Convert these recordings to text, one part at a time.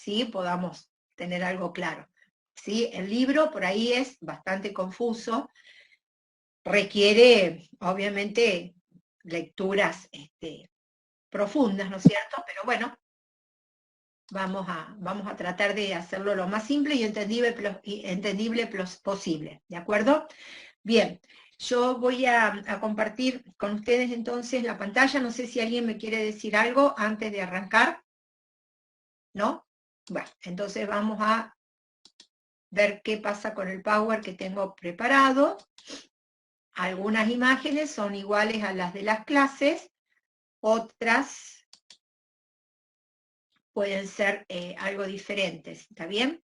¿sí? Podamos tener algo claro. ¿Sí? El libro por ahí es bastante confuso, requiere obviamente lecturas profundas, ¿no es cierto? Pero bueno, vamos a tratar de hacerlo lo más simple y entendible posible, ¿de acuerdo? Bien, yo voy a compartir con ustedes entonces la pantalla, no sé si alguien me quiere decir algo antes de arrancar, ¿no? Bueno, entonces vamos a ver qué pasa con el Power que tengo preparado. Algunas imágenes son iguales a las de las clases, otras pueden ser algo diferentes, ¿está bien?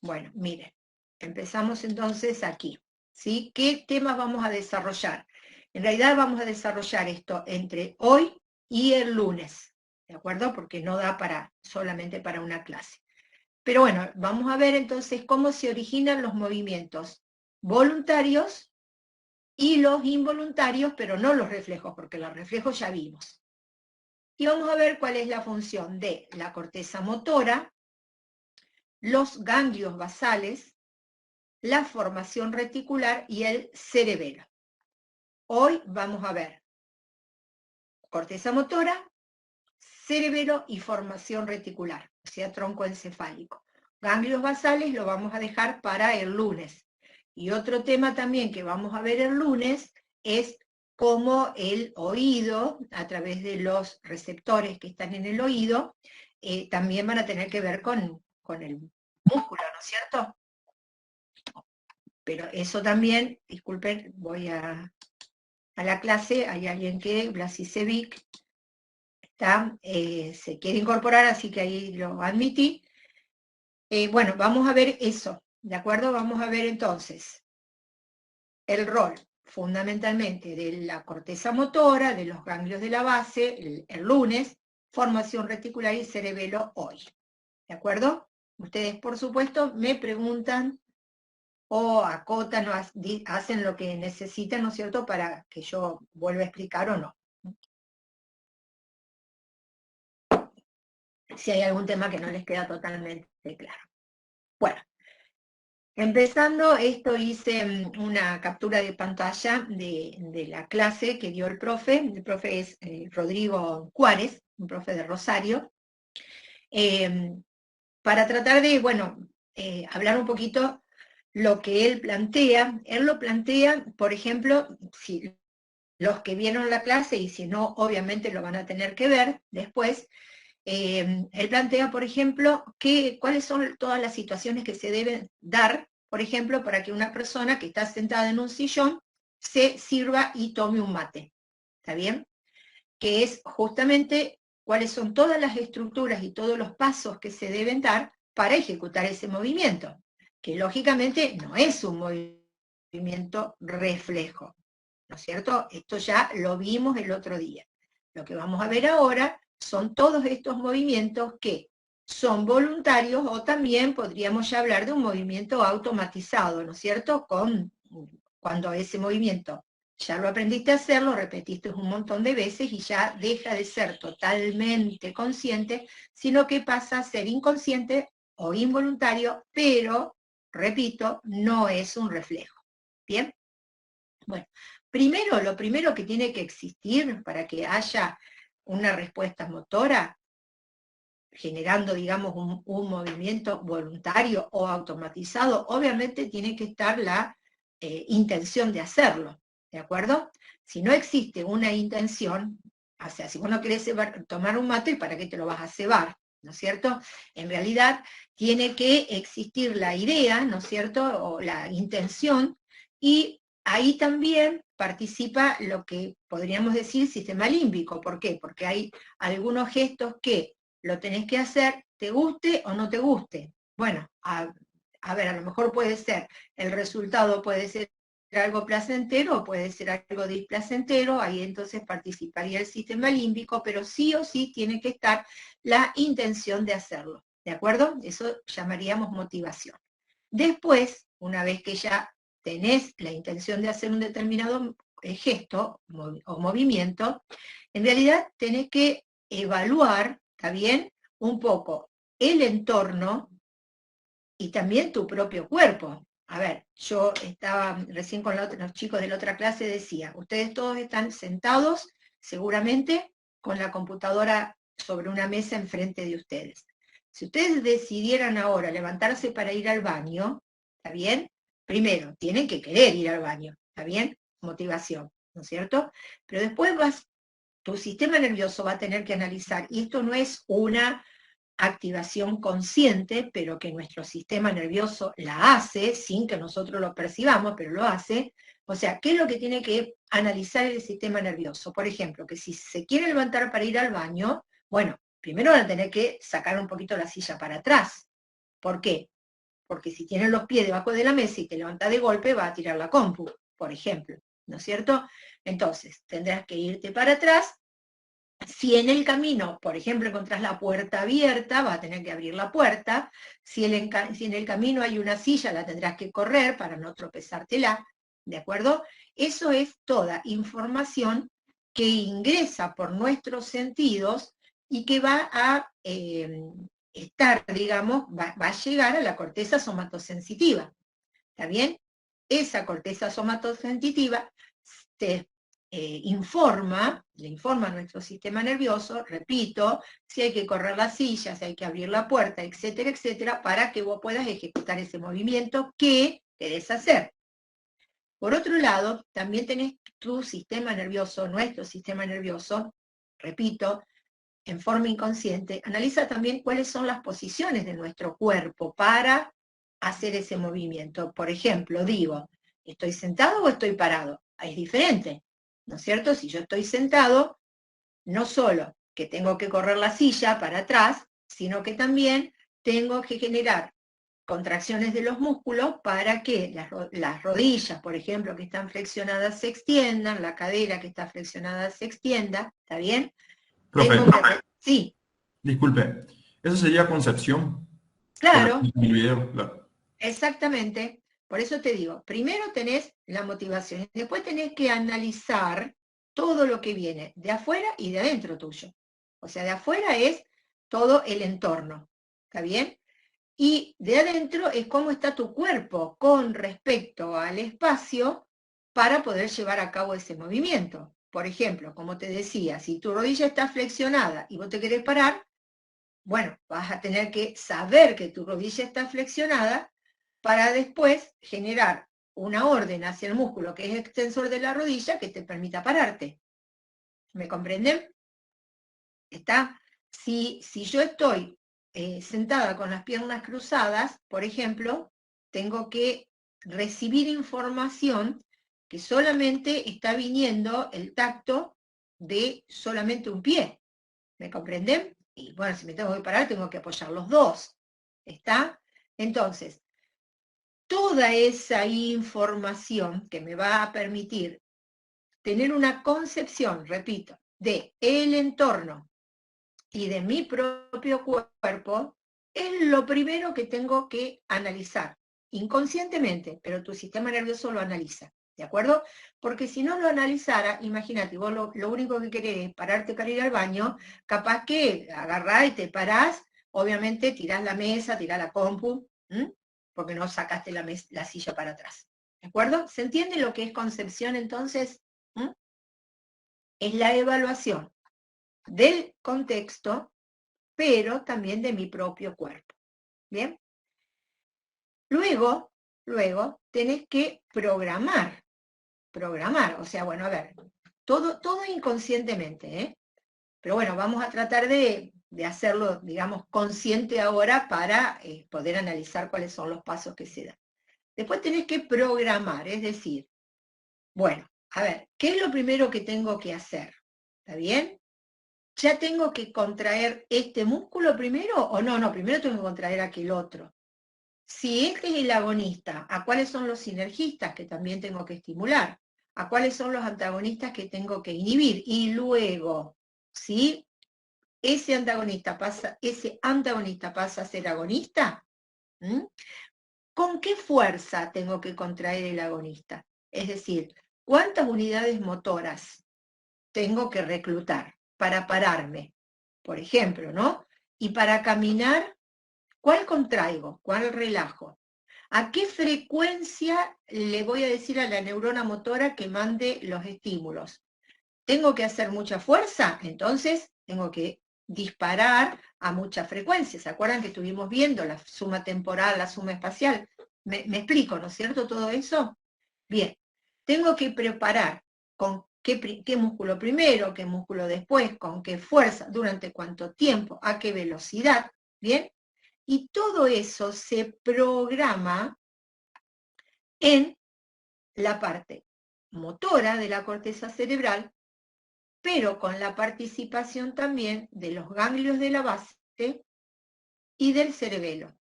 Bueno, miren, empezamos entonces aquí, ¿sí? ¿Qué temas vamos a desarrollar? En realidad vamos a desarrollar esto entre hoy y el lunes, ¿de acuerdo? Porque no da solamente para una clase. Pero bueno, vamos a ver entonces cómo se originan los movimientos voluntarios y los involuntarios, pero no los reflejos, porque los reflejos ya vimos. Y vamos a ver cuál es la función de la corteza motora, los ganglios basales, la formación reticular y el cerebelo. Hoy vamos a ver corteza motora, cerebelo y formación reticular, o sea, tronco encefálico. Ganglios basales lo vamos a dejar para el lunes. Y otro tema también que vamos a ver el lunes es cómo el oído, a través de los receptores que están en el oído, también van a tener que ver con el músculo, ¿no es cierto? Pero eso también, disculpen, voy a la clase, hay alguien que, Blasicevic, se quiere incorporar, así que ahí lo admití. Bueno, vamos a ver eso, ¿de acuerdo? Vamos a ver entonces el rol fundamentalmente de la corteza motora, de los ganglios de la base, el lunes, formación reticular y cerebelo hoy, ¿de acuerdo? Ustedes, por supuesto, me preguntan o acotan o hacen lo que necesitan, ¿no es cierto?, para que yo vuelva a explicar o no. Si hay algún tema que no les queda totalmente claro. Bueno, empezando, esto hice una captura de pantalla de la clase que dio el profe es Rodrigo Juárez, un profe de Rosario, para tratar de, bueno, hablar un poquito lo que él lo plantea, por ejemplo, si los que vieron la clase, y si no, obviamente lo van a tener que ver después, él plantea, por ejemplo, cuáles son todas las situaciones que se deben dar, por ejemplo, para que una persona que está sentada en un sillón se sirva y tome un mate, ¿está bien? Que es justamente cuáles son todas las estructuras y todos los pasos que se deben dar para ejecutar ese movimiento, que lógicamente no es un movimiento reflejo, ¿no es cierto? Esto ya lo vimos el otro día. Lo que vamos a ver ahora son todos estos movimientos que son voluntarios o también podríamos ya hablar de un movimiento automatizado, ¿no es cierto? Cuando ese movimiento ya lo aprendiste a hacer, lo repetiste un montón de veces y ya deja de ser totalmente consciente, sino que pasa a ser inconsciente o involuntario, pero, repito, no es un reflejo. ¿Bien? Bueno, lo primero que tiene que existir para que haya una respuesta motora, generando, digamos, un movimiento voluntario o automatizado, obviamente tiene que estar la intención de hacerlo, ¿de acuerdo? Si no existe una intención, o sea, si vos no querés tomar un mate, ¿para qué te lo vas a cebar? ¿No es cierto? En realidad tiene que existir la idea, ¿no es cierto?, o la intención, y ahí también participa lo que podríamos decir sistema límbico. ¿Por qué? Porque hay algunos gestos que lo tenés que hacer, te guste o no te guste. Bueno, a ver, a lo mejor puede ser, el resultado puede ser algo placentero o puede ser algo displacentero, ahí entonces participaría el sistema límbico, pero sí o sí tiene que estar la intención de hacerlo, ¿de acuerdo? Eso llamaríamos motivación. Después, una vez que ya tenés la intención de hacer un determinado gesto o movimiento, en realidad tenés que evaluar, ¿está bien?, un poco el entorno y también tu propio cuerpo. A ver, yo estaba recién con los chicos de la otra clase, decía, ustedes todos están sentados seguramente con la computadora sobre una mesa enfrente de ustedes. Si ustedes decidieran ahora levantarse para ir al baño, ¿está bien? Primero, tienen que querer ir al baño, ¿está bien? Motivación, ¿no es cierto? Pero después tu sistema nervioso va a tener que analizar, y esto no es una activación consciente, pero que nuestro sistema nervioso la hace, sin que nosotros lo percibamos, pero lo hace. O sea, ¿qué es lo que tiene que analizar el sistema nervioso? Por ejemplo, que si se quiere levantar para ir al baño, bueno, primero van a tener que sacar un poquito la silla para atrás. ¿Por qué? Porque si tienes los pies debajo de la mesa y te levantas de golpe, va a tirar la compu, por ejemplo, ¿no es cierto? Entonces, tendrás que irte para atrás. Si en el camino, por ejemplo, encontrás la puerta abierta, vas a tener que abrir la puerta. Si en el camino hay una silla, la tendrás que correr para no tropezártela, ¿de acuerdo? Eso es toda información que ingresa por nuestros sentidos y que va a estar, digamos, va a llegar a la corteza somatosensitiva, ¿está bien? Esa corteza somatosensitiva te le informa a nuestro sistema nervioso, repito, si hay que correr la silla, si hay que abrir la puerta, etcétera, etcétera, para que vos puedas ejecutar ese movimiento que querés hacer. Por otro lado, también tenés tu sistema nervioso, nuestro sistema nervioso, repito, en forma inconsciente, analiza también cuáles son las posiciones de nuestro cuerpo para hacer ese movimiento. Por ejemplo, digo, ¿estoy sentado o estoy parado? Es diferente, ¿no es cierto? Si yo estoy sentado, no solo que tengo que correr la silla para atrás, sino que también tengo que generar contracciones de los músculos para que las rodillas, por ejemplo, que están flexionadas se extiendan, la cadera que está flexionada se extienda, ¿está bien? Profe, Tengo que... Sí, disculpe, ¿eso sería concepción? Por lo que claro, vi en el video, claro. exactamente. Por eso te digo, primero tenés la motivación, después tenés que analizar todo lo que viene de afuera y de adentro tuyo. O sea, de afuera es todo el entorno, ¿está bien? Y de adentro es cómo está tu cuerpo con respecto al espacio para poder llevar a cabo ese movimiento. Por ejemplo, como te decía, si tu rodilla está flexionada y vos te querés parar, bueno, vas a tener que saber que tu rodilla está flexionada para después generar una orden hacia el músculo que es extensor de la rodilla que te permita pararte. ¿Me comprenden? ¿Está? Si yo estoy sentada con las piernas cruzadas, por ejemplo, tengo que recibir información que solamente está viniendo el tacto de solamente un pie. ¿Me comprenden? Y bueno, si me tengo que parar, tengo que apoyar los dos. ¿Está? Entonces, toda esa información que me va a permitir tener una concepción, repito, de el entorno y de mi propio cuerpo, es lo primero que tengo que analizar, inconscientemente, pero tu sistema nervioso lo analiza, ¿de acuerdo? Porque si no lo analizara, imagínate, vos lo único que querés es pararte para ir al baño, capaz que agarrás y te parás, obviamente tirás la mesa, tirás la compu, ¿m? Porque no sacaste la silla para atrás, ¿de acuerdo? ¿Se entiende lo que es concepción entonces? ¿M? Es la evaluación del contexto pero también de mi propio cuerpo. ¿Bien? Luego tenés que programar, o sea, bueno, a ver, todo inconscientemente, ¿eh? Pero bueno, vamos a tratar de hacerlo, digamos, consciente ahora para poder analizar cuáles son los pasos que se dan. Después tenés que programar, es decir, bueno, a ver, ¿qué es lo primero que tengo que hacer? ¿Está bien? ¿Ya tengo que contraer este músculo primero o no? No, primero tengo que contraer aquel otro. Si este es el agonista, ¿a cuáles son los sinergistas que también tengo que estimular? ¿A cuáles son los antagonistas que tengo que inhibir? Y luego, si ese antagonista pasa a ser agonista, ¿m? ¿Con qué fuerza tengo que contraer el agonista? Es decir, ¿cuántas unidades motoras tengo que reclutar para pararme? Por ejemplo, ¿no? Y para caminar, ¿Cuál contraigo? ¿Cuál relajo? ¿A qué frecuencia le voy a decir a la neurona motora que mande los estímulos? ¿Tengo que hacer mucha fuerza? Entonces tengo que disparar a mucha frecuencia. ¿Se acuerdan que estuvimos viendo la suma temporal, la suma espacial? Me explico, ¿no es cierto todo eso? Bien, tengo que preparar con qué músculo primero, qué músculo después, con qué fuerza, durante cuánto tiempo, a qué velocidad, ¿bien? Y todo eso se programa en la parte motora de la corteza cerebral, pero con la participación también de los ganglios de la base y del cerebelo.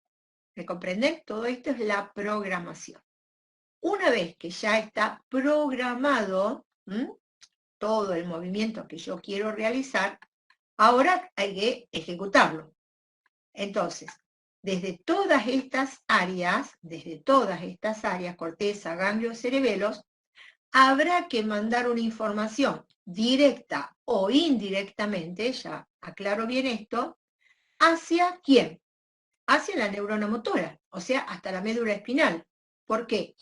¿Me comprenden? Todo esto es la programación. Una vez que ya está programado todo el movimiento que yo quiero realizar, ahora hay que ejecutarlo. Entonces, desde todas estas áreas, corteza, ganglios, cerebelos, habrá que mandar una información directa o indirectamente, ya aclaro bien esto, ¿hacia quién? Hacia la neurona motora, o sea, hasta la médula espinal. ¿Por qué?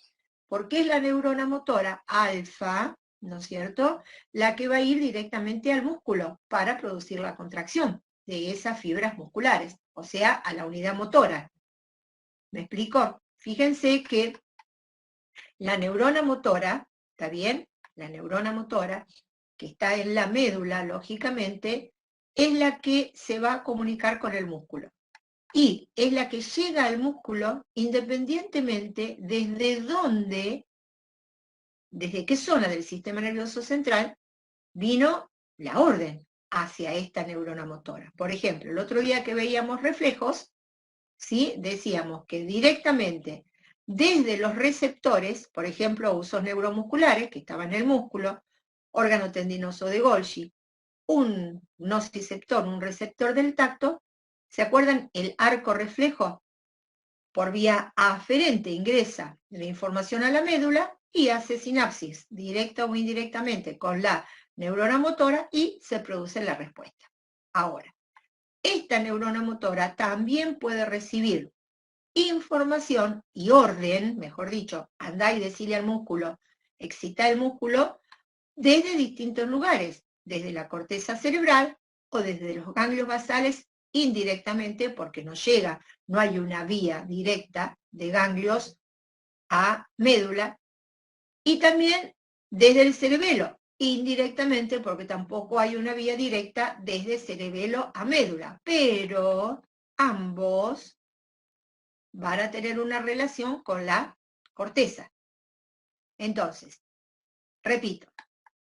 Porque es la neurona motora alfa, ¿no es cierto?, la que va a ir directamente al músculo para producir la contracción de esas fibras musculares, o sea, a la unidad motora. ¿Me explico? Fíjense que la neurona motora, ¿está bien? La neurona motora, que está en la médula, lógicamente, es la que se va a comunicar con el músculo. Y es la que llega al músculo independientemente desde qué zona del sistema nervioso central vino la orden hacia esta neurona motora. Por ejemplo, el otro día que veíamos reflejos, ¿sí?, decíamos que directamente desde los receptores, por ejemplo, usos neuromusculares, que estaban en el músculo, órgano tendinoso de Golgi, un nociceptor, un receptor del tacto, ¿se acuerdan? El arco reflejo por vía aferente ingresa la información a la médula y hace sinapsis, directa o indirectamente, con la neurona motora y se produce la respuesta. Ahora, esta neurona motora también puede recibir información y orden, mejor dicho, andá y decirle al músculo, excita el músculo, desde distintos lugares, desde la corteza cerebral o desde los ganglios basales indirectamente, porque no llega, no hay una vía directa de ganglios a médula, y también desde el cerebelo, indirectamente, porque tampoco hay una vía directa desde cerebelo a médula, pero ambos van a tener una relación con la corteza. Entonces, repito,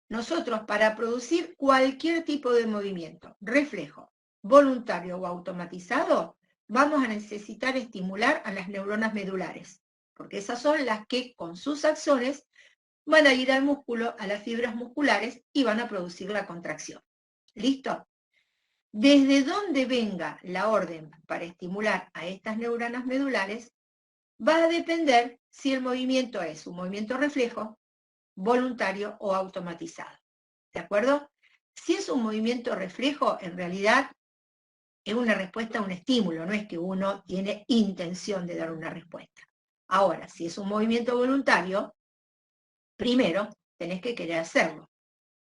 nosotros para producir cualquier tipo de movimiento, reflejo, voluntario o automatizado, vamos a necesitar estimular a las neuronas medulares, porque esas son las que con sus axones van a ir al músculo, a las fibras musculares y van a producir la contracción. ¿Listo? Desde donde venga la orden para estimular a estas neuronas medulares, va a depender si el movimiento es un movimiento reflejo, voluntario o automatizado. ¿De acuerdo? Si es un movimiento reflejo, en realidad es una respuesta a un estímulo, no es que uno tiene intención de dar una respuesta. Ahora, si es un movimiento voluntario, primero tenés que querer hacerlo.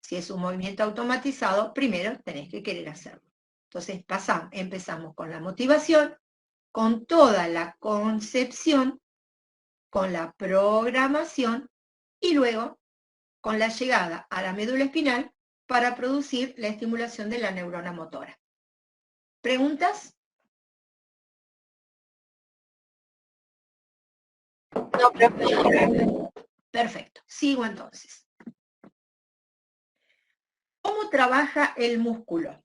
Si es un movimiento automatizado, primero tenés que querer hacerlo. Entonces empezamos con la motivación, con toda la concepción, con la programación y luego con la llegada a la médula espinal para producir la estimulación de la neurona motora. ¿Preguntas? No, profe. Perfecto, sigo entonces. ¿Cómo trabaja el músculo?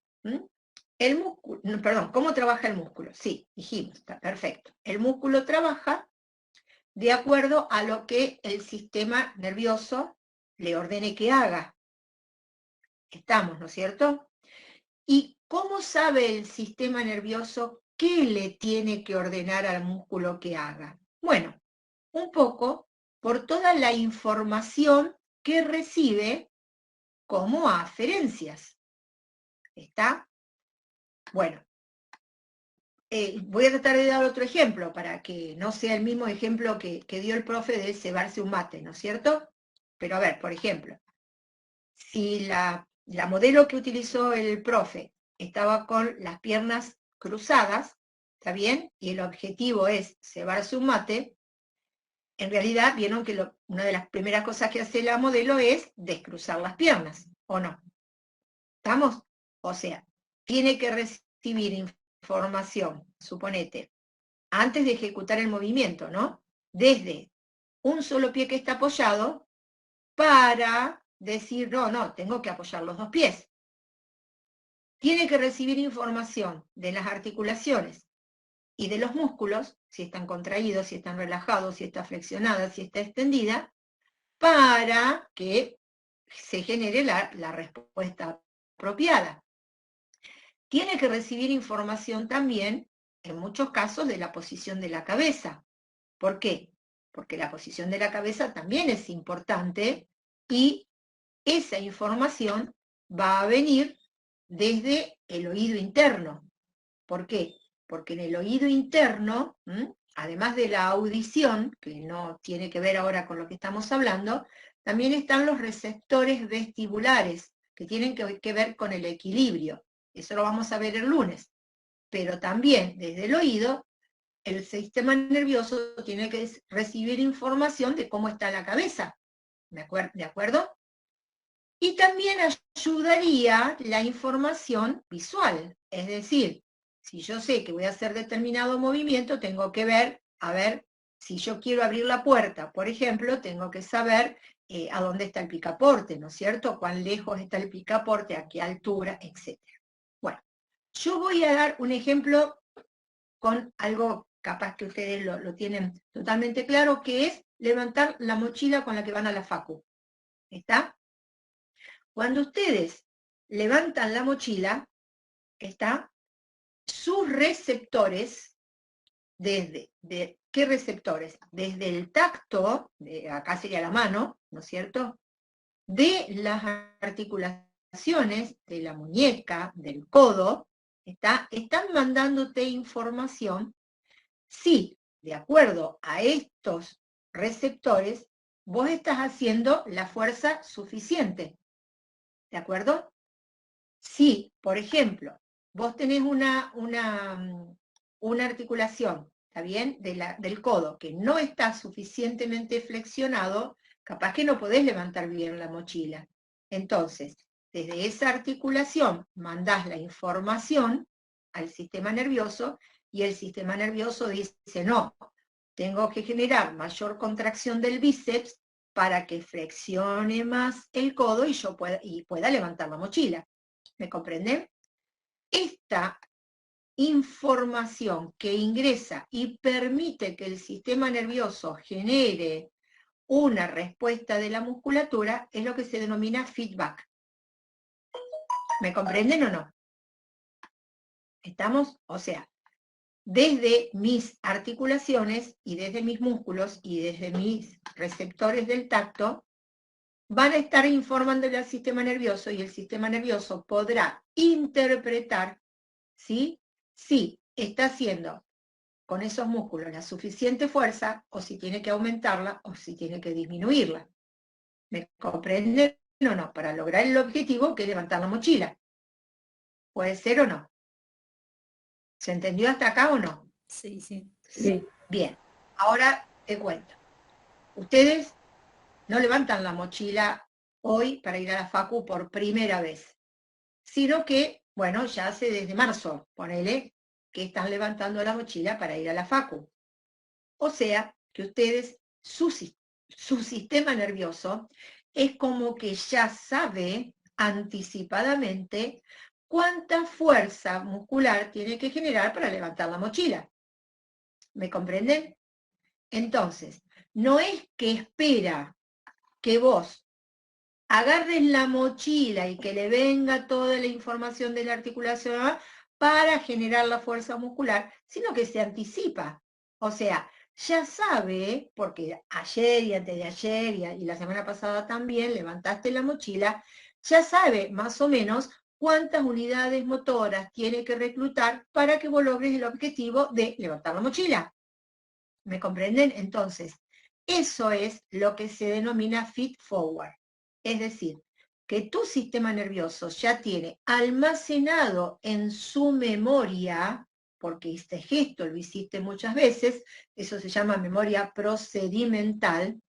¿Cómo trabaja el músculo? Sí, dijimos, está perfecto. El músculo trabaja de acuerdo a lo que el sistema nervioso le ordene que haga. Estamos, ¿no es cierto? ¿Y cómo sabe el sistema nervioso qué le tiene que ordenar al músculo que haga? Bueno, un poco por toda la información que recibe como aferencias. ¿Está? Bueno, voy a tratar de dar otro ejemplo, para que no sea el mismo ejemplo que dio el profe de cebarse un mate, ¿no es cierto? Pero a ver, por ejemplo, si la modelo que utilizó el profe estaba con las piernas cruzadas, ¿está bien? Y el objetivo es cebarse un mate, en realidad vieron que una de las primeras cosas que hace la modelo es descruzar las piernas, ¿o no? ¿Estamos? O sea, tiene que recibir información, suponete, antes de ejecutar el movimiento, ¿no? Desde un solo pie que está apoyado para decir, no, tengo que apoyar los dos pies. Tiene que recibir información de las articulaciones y de los músculos, si están contraídos, si están relajados, si está flexionada, si está extendida, para que se genere la respuesta apropiada. Tiene que recibir información también, en muchos casos, de la posición de la cabeza. ¿Por qué? Porque la posición de la cabeza también es importante y esa información va a venir desde el oído interno. ¿Por qué? Porque en el oído interno, además de la audición, que no tiene que ver ahora con lo que estamos hablando, también están los receptores vestibulares, que tienen que ver con el equilibrio. Eso lo vamos a ver el lunes. Pero también desde el oído, el sistema nervioso tiene que recibir información de cómo está la cabeza. ¿De acuerdo? Y también ayudaría la información visual. Es decir, si yo sé que voy a hacer determinado movimiento, tengo que ver, a ver, si yo quiero abrir la puerta, por ejemplo, tengo que saber a dónde está el picaporte, ¿no es cierto? Cuán lejos está el picaporte, a qué altura, etc. Bueno, yo voy a dar un ejemplo con algo capaz que ustedes lo tienen totalmente claro, que es levantar la mochila con la que van a la facu. ¿Está? Cuando ustedes levantan la mochila, ¿está? Sus receptores, ¿qué receptores? Desde el tacto, acá sería la mano, ¿no es cierto? De las articulaciones, de la muñeca, del codo, están mandándote información si, de acuerdo a estos receptores, vos estás haciendo la fuerza suficiente. ¿De acuerdo? Si, por ejemplo, vos tenés una articulación, ¿está bien?, del codo, que no está suficientemente flexionado, capaz que no podés levantar bien la mochila. Entonces, desde esa articulación mandás la información al sistema nervioso y el sistema nervioso dice, no, tengo que generar mayor contracción del bíceps para que flexione más el codo y yo pueda levantar la mochila. ¿Me comprenden? Esta información que ingresa y permite que el sistema nervioso genere una respuesta de la musculatura es lo que se denomina feedback. ¿Me comprenden o no? ¿Estamos? O sea, desde mis articulaciones y desde mis músculos y desde mis receptores del tacto, van a estar informándole al sistema nervioso y el sistema nervioso podrá interpretar, ¿sí?, si está haciendo con esos músculos la suficiente fuerza o si tiene que aumentarla o si tiene que disminuirla. ¿Me comprenden o no? Para lograr el objetivo que es levantar la mochila. ¿Puede ser o no? ¿Se entendió hasta acá o no? Sí, sí. Sí. Bien, ahora te cuento. Ustedes no levantan la mochila hoy para ir a la facu por primera vez, sino que, bueno, ya hace desde marzo, ponele, que están levantando la mochila para ir a la facu. O sea, que ustedes, su sistema nervioso, es como que ya sabe anticipadamente cuánta fuerza muscular tiene que generar para levantar la mochila. ¿Me comprenden? Entonces, no es que espera que vos agarres la mochila y que le venga toda la información de la articulación para generar la fuerza muscular, sino que se anticipa. O sea, ya sabe, porque ayer y antes de ayer y la semana pasada también levantaste la mochila, ya sabe más o menos cuántas unidades motoras tiene que reclutar para que vos logres el objetivo de levantar la mochila. ¿Me comprenden? Entonces, eso es lo que se denomina feed forward. Es decir, que tu sistema nervioso ya tiene almacenado en su memoria, porque este gesto lo hiciste muchas veces, eso se llama memoria procedimental,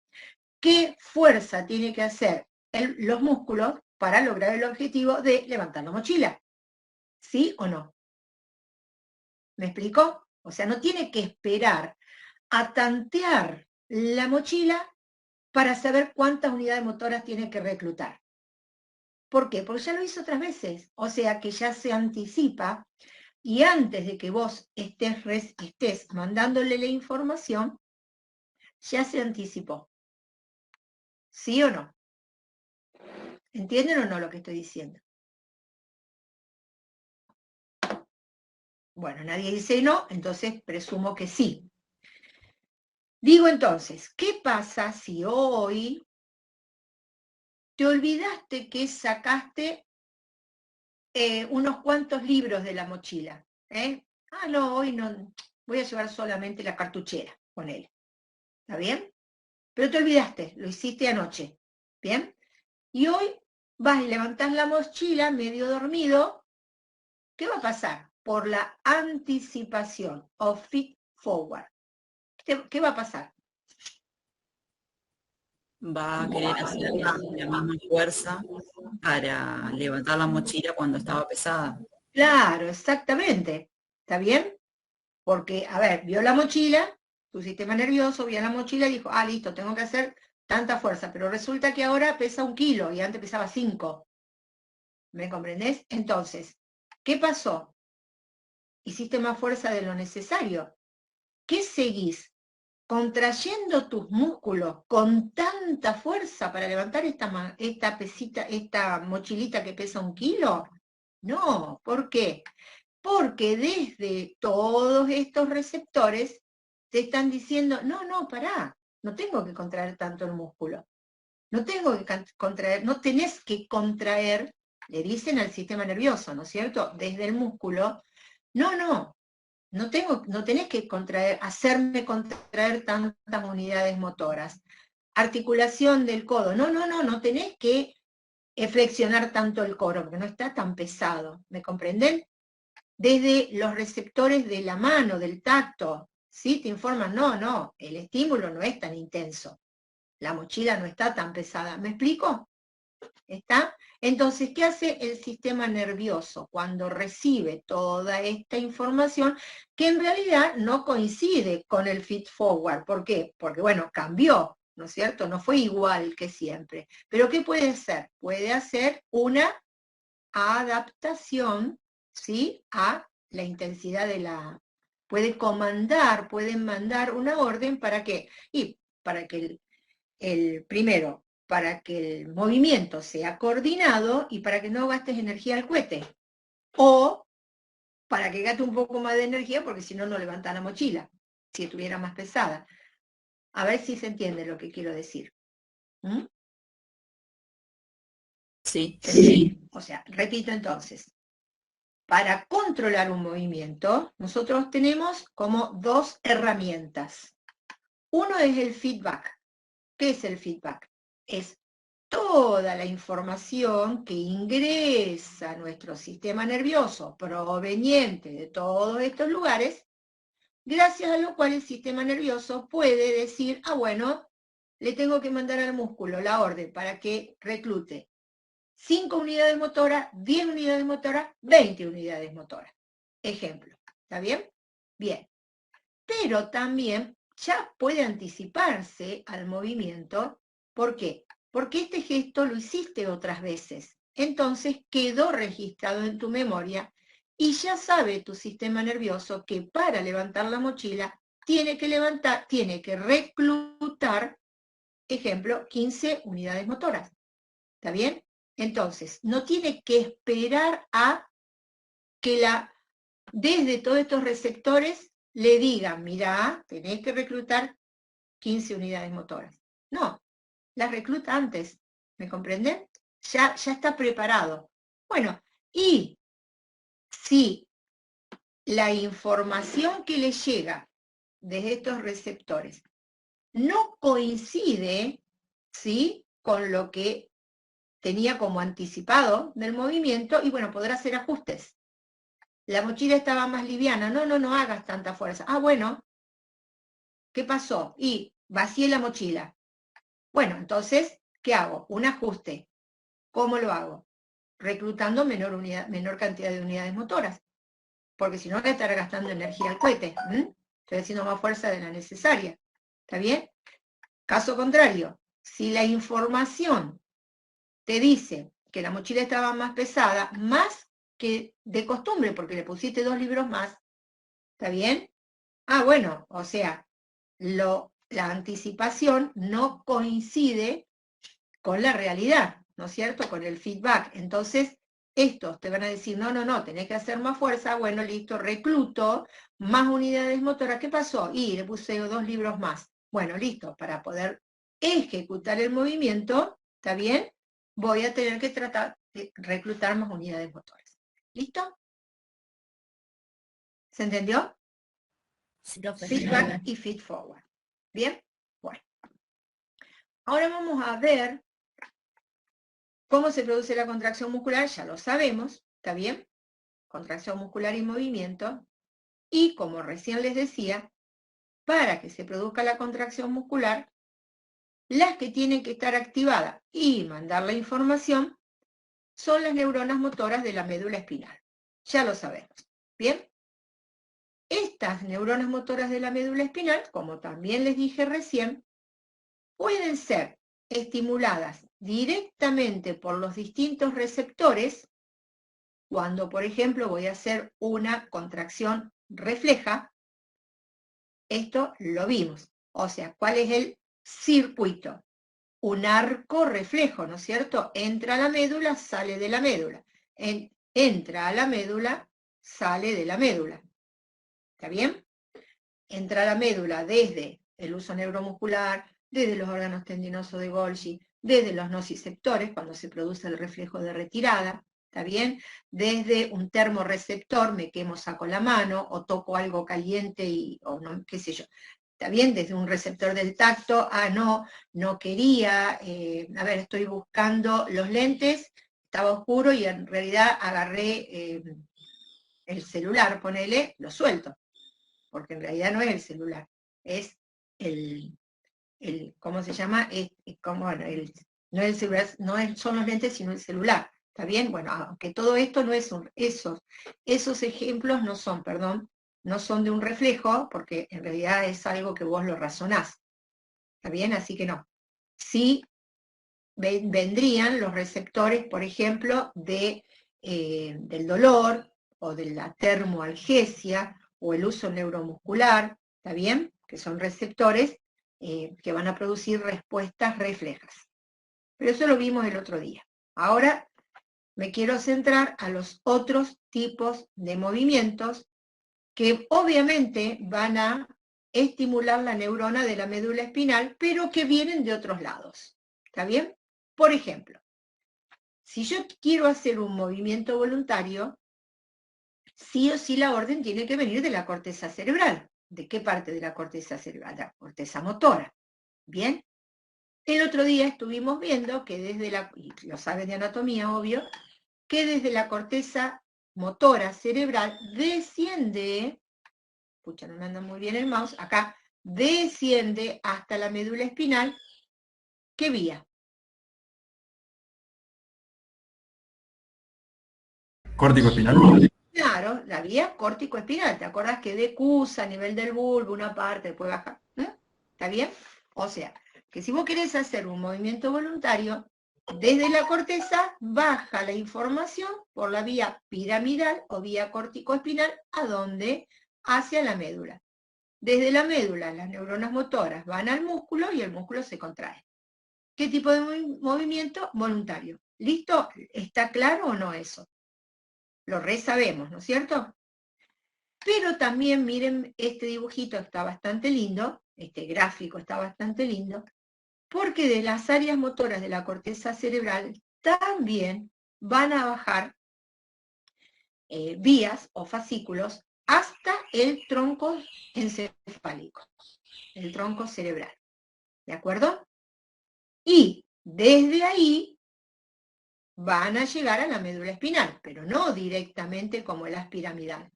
qué fuerza tiene que hacer los músculos para lograr el objetivo de levantar la mochila. ¿Sí o no? ¿Me explico? O sea, no tiene que esperar a tantear la mochila para saber cuántas unidades motoras tiene que reclutar. ¿Por qué? Porque ya lo hizo otras veces. O sea que ya se anticipa y antes de que vos estés mandándole la información, ya se anticipó. ¿Sí o no? ¿Entienden o no lo que estoy diciendo? Bueno, nadie dice no, entonces presumo que sí. Digo entonces, ¿qué pasa si hoy te olvidaste que sacaste unos cuantos libros de la mochila? Ah, no, hoy no, voy a llevar solamente la cartuchera con él. ¿Está bien? Pero te olvidaste, lo hiciste anoche. ¿Bien? Y hoy vas y levantás la mochila medio dormido. ¿Qué va a pasar? Por la anticipación o feed forward. ¿Qué va a pasar? Va a querer hacer la misma fuerza para levantar la mochila cuando estaba pesada. Claro, exactamente. ¿Está bien? Porque, a ver, vio la mochila, tu sistema nervioso vio la mochila y dijo, ah, listo, tengo que hacer tanta fuerza, pero resulta que ahora pesa 1 kilo y antes pesaba 5. ¿Me comprendés? Entonces, ¿qué pasó? Hiciste más fuerza de lo necesario. ¿Qué seguís? ¿Contrayendo tus músculos con tanta fuerza para levantar esta mochilita que pesa 1 kilo? No, ¿por qué? Porque desde todos estos receptores te están diciendo, no, pará, no tengo que contraer tanto el músculo. No tengo que contraer, no tenés que contraer, le dicen al sistema nervioso, ¿no es cierto? Desde el músculo, no tenés que hacerme contraer tantas unidades motoras. Articulación del codo, no tenés que flexionar tanto el codo, porque no está tan pesado, ¿me comprenden? Desde los receptores de la mano, del tacto, ¿sí? Te informan, no, el estímulo no es tan intenso, la mochila no está tan pesada, ¿me explico? ¿Está? Entonces, ¿qué hace el sistema nervioso cuando recibe toda esta información que en realidad no coincide con el feed forward? ¿Por qué? Porque, bueno, cambió, ¿no es cierto? No fue igual que siempre. Pero ¿qué puede hacer? Puede hacer una adaptación, ¿sí? A la intensidad de la... Puede mandar una orden para que, para que primero, para que el movimiento sea coordinado y para que no gastes energía al cohete. O para que gaste un poco más de energía, porque si no, no levanta la mochila, si estuviera más pesada. A ver si se entiende lo que quiero decir. ¿Mm? Sí. O sea, repito entonces. Para controlar un movimiento, nosotros tenemos como 2 herramientas. Uno es el feedback. ¿Qué es el feedback? Es toda la información que ingresa a nuestro sistema nervioso proveniente de todos estos lugares, gracias a lo cual el sistema nervioso puede decir, ah, bueno, le tengo que mandar al músculo la orden para que reclute 5 unidades motoras, 10 unidades motoras, 20 unidades motoras. Ejemplo, ¿está bien? Bien. Pero también ya puede anticiparse al movimiento. ¿Por qué? Porque este gesto lo hiciste otras veces. Entonces quedó registrado en tu memoria y ya sabe tu sistema nervioso que para levantar la mochila tiene que reclutar, ejemplo, 15 unidades motoras. ¿Está bien? Entonces, no tiene que esperar a que desde todos estos receptores le digan, mirá, tenés que reclutar 15 unidades motoras. No, las recluta antes, ¿me comprenden? Ya está preparado. Bueno, Y si la información que le llega desde estos receptores no coincide, ¿sí?, con lo que tenía como anticipado del movimiento, y bueno, podrá hacer ajustes. La mochila estaba más liviana, no hagas tanta fuerza. Ah, bueno, ¿qué pasó? Y vacié la mochila. Bueno, entonces, ¿qué hago? Un ajuste. ¿Cómo lo hago? Reclutando menor cantidad de unidades motoras, porque si no voy a estar gastando energía al cohete. Estoy haciendo más fuerza de la necesaria. ¿Está bien? Caso contrario, si la información te dice que la mochila estaba más pesada, más que de costumbre, porque le pusiste 2 libros más, ¿está bien? Ah, bueno, o sea, la anticipación no coincide con la realidad, ¿no es cierto? Con el feedback. Entonces, estos te van a decir, no, tenés que hacer más fuerza. Bueno, listo, recluto más unidades motoras. ¿Qué pasó? Y le puse 2 libros más. Bueno, listo, para poder ejecutar el movimiento, ¿está bien? Voy a tener que tratar de reclutar más unidades motoras. ¿Listo? ¿Se entendió? Sí, profe. Feedback y feed forward. ¿Bien? Bueno. Ahora vamos a ver cómo se produce la contracción muscular. Ya lo sabemos, ¿está bien? Contracción muscular y movimiento. Y como recién les decía, para que se produzca la contracción muscular, las que tienen que estar activadas y mandar la información son las neuronas motoras de la médula espinal. Ya lo sabemos. ¿Bien? Estas neuronas motoras de la médula espinal, como también les dije recién, pueden ser estimuladas directamente por los distintos receptores cuando, por ejemplo, voy a hacer una contracción refleja. Esto lo vimos. O sea, ¿cuál es el circuito? Un arco reflejo, ¿no es cierto? Entra a la médula, sale de la médula. Entra a la médula, sale de la médula. ¿Está bien? Entra a la médula desde el uso neuromuscular, desde los órganos tendinosos de Golgi, desde los nociceptores, cuando se produce el reflejo de retirada, ¿está bien? Desde un termorreceptor, me quemo, saco la mano, o toco algo caliente, o no, qué sé yo. ¿Está bien? Desde un receptor del tacto, no quería, a ver, estoy buscando los lentes, estaba oscuro y en realidad agarré el celular, ponele, lo suelto, porque en realidad no es el celular, es ¿cómo se llama? Bueno, no es el celular, son los lentes, sino el celular. ¿Está bien? Bueno, aunque todo esto no es esos ejemplos no son, no son de un reflejo, porque en realidad es algo que vos lo razonás. ¿Está bien? Así que no. Sí vendrían los receptores, por ejemplo, del dolor, o de la termoalgesia, o el uso neuromuscular, ¿está bien? Que son receptores que van a producir respuestas reflejas. Pero eso lo vimos el otro día. Ahora me quiero centrar a los otros tipos de movimientos que obviamente van a estimular la neurona de la médula espinal, pero que vienen de otros lados. ¿Está bien? Por ejemplo, si yo quiero hacer un movimiento voluntario, sí o sí la orden tiene que venir de la corteza cerebral. ¿De qué parte de la corteza cerebral? La corteza motora. ¿Bien? El otro día estuvimos viendo que y lo saben de anatomía, obvio, que desde la corteza motora cerebral desciende, escucha, no me anda muy bien el mouse, acá, desciende hasta la médula espinal. ¿Qué vía? Córtico espinal. Claro, la vía córtico-espinal. ¿Te acordás que decusa a nivel del bulbo, una parte, después baja? ¿Está bien? O sea, que si vos querés hacer un movimiento voluntario, desde la corteza baja la información por la vía piramidal o vía córtico-espinal, ¿a dónde? Hacia la médula. Desde la médula, las neuronas motoras van al músculo y el músculo se contrae. ¿Qué tipo de movimiento? Voluntario. ¿Listo? ¿Está claro o no eso? Lo sabemos, ¿no es cierto? Pero también miren, este dibujito está bastante lindo, este gráfico está bastante lindo, porque de las áreas motoras de la corteza cerebral también van a bajar vías o fascículos hasta el tronco encefálico, el tronco cerebral. ¿De acuerdo? Y desde ahí van a llegar a la médula espinal, pero no directamente como el haz piramidal,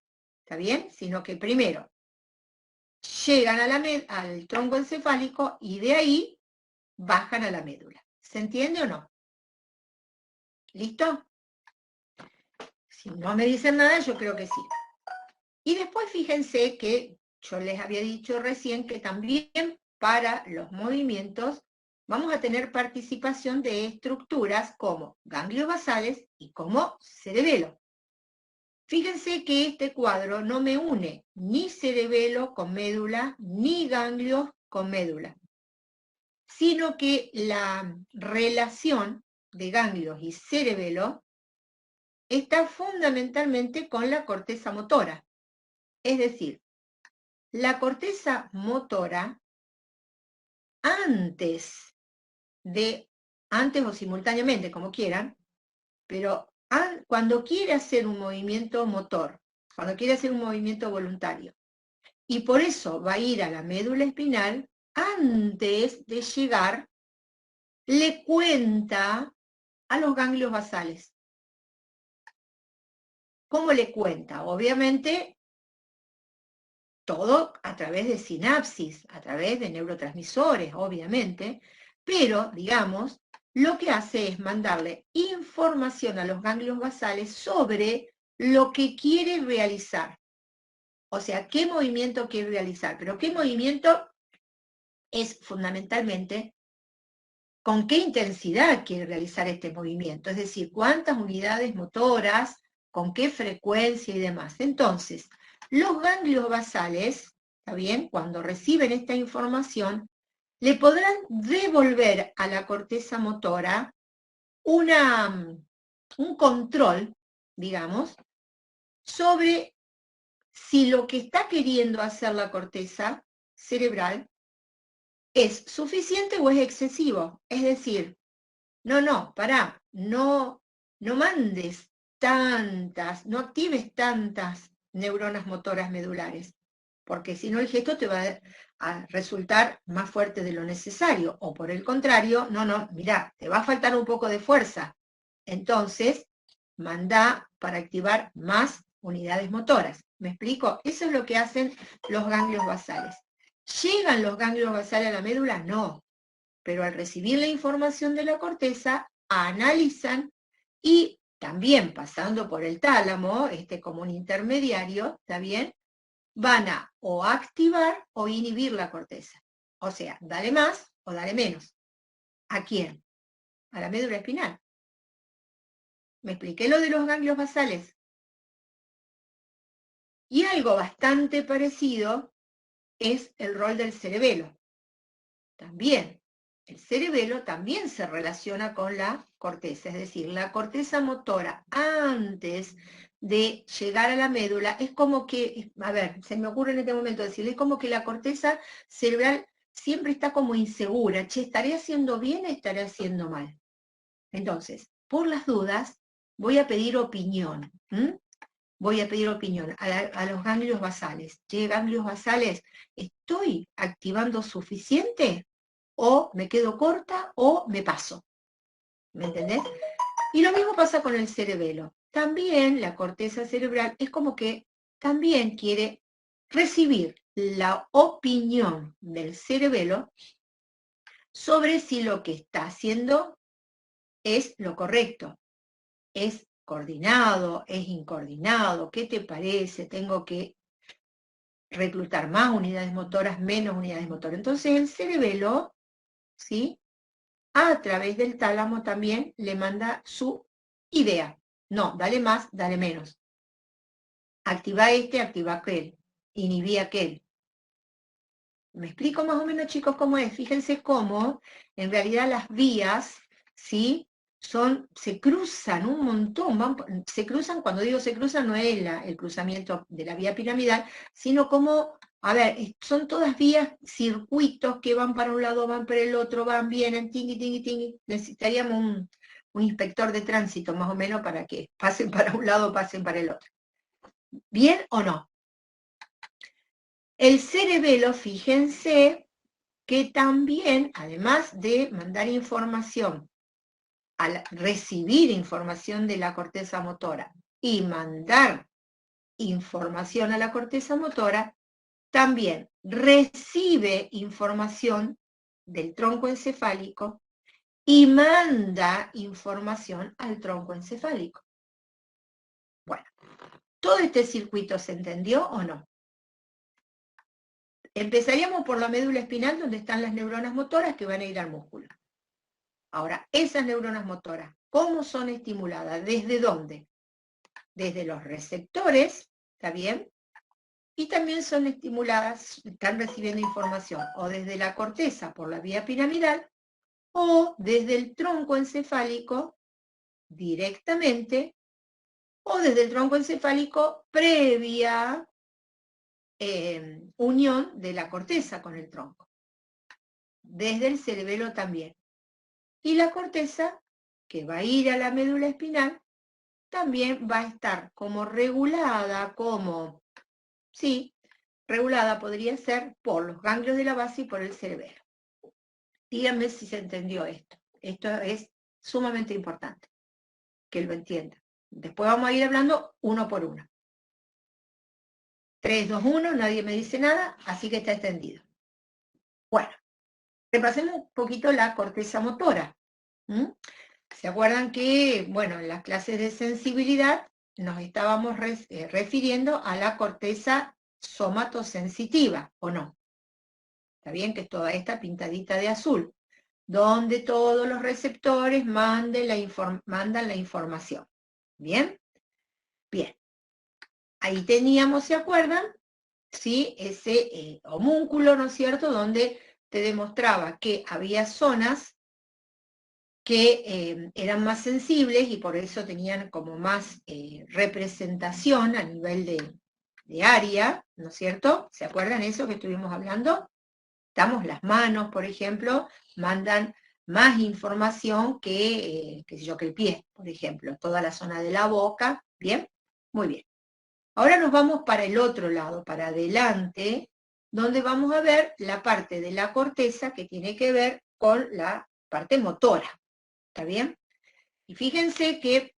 ¿está bien? Sino que primero llegan a al tronco encefálico y de ahí bajan a la médula. ¿Se entiende o no? ¿Listo? Si no me dicen nada, yo creo que sí. Y después fíjense que yo les había dicho recién que también para los movimientos vamos a tener participación de estructuras como ganglios basales y como cerebelo. Fíjense que este cuadro no me une ni cerebelo con médula, ni ganglios con médula, sino que la relación de ganglios y cerebelo está fundamentalmente con la corteza motora. Es decir, la corteza motora, antes o simultáneamente, como quieran, pero cuando quiere hacer un movimiento motor, cuando quiere hacer un movimiento voluntario, y por eso va a ir a la médula espinal, antes de llegar, le cuenta a los ganglios basales. ¿Cómo le cuenta? Obviamente, todo a través de sinapsis, a través de neurotransmisores, obviamente, pero, digamos, lo que hace es mandarle información a los ganglios basales sobre lo que quiere realizar. O sea, qué movimiento quiere realizar, pero qué movimiento es fundamentalmente con qué intensidad quiere realizar este movimiento, es decir, cuántas unidades motoras, con qué frecuencia y demás. Entonces, los ganglios basales, ¿está bien? Cuando reciben esta información, le podrán devolver a la corteza motora un control, digamos, sobre si lo que está queriendo hacer la corteza cerebral es suficiente o es excesivo. Es decir, pará, no mandes tantas, no actives tantas neuronas motoras medulares, porque si no el gesto te va a resultar más fuerte de lo necesario, o por el contrario, mirá, te va a faltar un poco de fuerza. Entonces, mandá para activar más unidades motoras. ¿Me explico? Eso es lo que hacen los ganglios basales. ¿Llegan los ganglios basales a la médula? No. Pero al recibir la información de la corteza, analizan y también pasando por el tálamo, como un intermediario, ¿está bien? Van a o activar o inhibir la corteza. O sea, dale más o dale menos. ¿A quién? A la médula espinal. ¿Me expliqué lo de los ganglios basales? Y algo bastante parecido es el rol del cerebelo. También, el cerebelo también se relaciona con la corteza, es decir, la corteza motora antes de llegar a la médula es como que, a ver, se me ocurre en este momento decirle, es como que la corteza cerebral siempre está como insegura, che, ¿estaré haciendo bien o estaré haciendo mal? Entonces, por las dudas, voy a pedir opinión. Voy a pedir opinión a los ganglios basales. Che, ganglios basales, ¿estoy activando suficiente? ¿O me quedo corta o me paso? ¿Me entendés? Y lo mismo pasa con el cerebelo. También la corteza cerebral es como que también quiere recibir la opinión del cerebelo sobre si lo que está haciendo es lo correcto, es coordinado, es incoordinado, ¿qué te parece? Tengo que reclutar más unidades motoras, menos unidades motoras. Entonces el cerebelo, ¿sí?, a través del tálamo también le manda su idea. No, dale más, dale menos. Activa activa aquel, inhibí aquel. ¿Me explico más o menos, chicos, cómo es? Fíjense cómo, en realidad, las vías, ¿sí?, se cruzan un montón. Se cruzan, cuando digo se cruzan, no es el cruzamiento de la vía piramidal, sino como, a ver, son todas vías, circuitos que van para un lado, van para el otro, van, vienen, tingui, tingui, tingui. Necesitaríamos un inspector de tránsito, más o menos, para que pasen para un lado, pasen para el otro. ¿Bien o no? El cerebelo, fíjense, que también, además de mandar información, al recibir información de la corteza motora y mandar información a la corteza motora, también recibe información del tronco encefálico y manda información al tronco encefálico. Bueno, ¿todo este circuito se entendió o no? Empezaríamos por la médula espinal, donde están las neuronas motoras que van a ir al músculo. Ahora, esas neuronas motoras, ¿cómo son estimuladas? ¿Desde dónde? Desde los receptores, ¿está bien? Y también son estimuladas, están recibiendo información o desde la corteza por la vía piramidal o desde el tronco encefálico directamente o desde el tronco encefálico previa unión de la corteza con el tronco. Desde el cerebelo también. Y la corteza, que va a ir a la médula espinal, también va a estar como regulada, regulada podría ser por los ganglios de la base y por el cerebelo. Díganme si se entendió esto. Esto es sumamente importante, que lo entiendan. Después vamos a ir hablando uno por uno. 3, 2, 1, nadie me dice nada, así que está extendido. Bueno, repasemos un poquito la corteza motora. ¿Se acuerdan que, bueno, en las clases de sensibilidad nos estábamos refiriendo a la corteza somatosensitiva, ¿o no? Está bien que es toda esta pintadita de azul, donde todos los receptores mandan la información. ¿Bien? Bien. Ahí teníamos, ¿se acuerdan? Sí, ese homúnculo, ¿no es cierto?, donde te demostraba que había zonas que eran más sensibles y por eso tenían como más representación a nivel de área, ¿no es cierto? ¿Se acuerdan eso que estuvimos hablando? Las manos, por ejemplo, mandan más información que el pie, por ejemplo, toda la zona de la boca, ¿bien? Muy bien. Ahora nos vamos para el otro lado, para adelante, donde vamos a ver la parte de la corteza que tiene que ver con la parte motora. ¿Está bien? Y fíjense que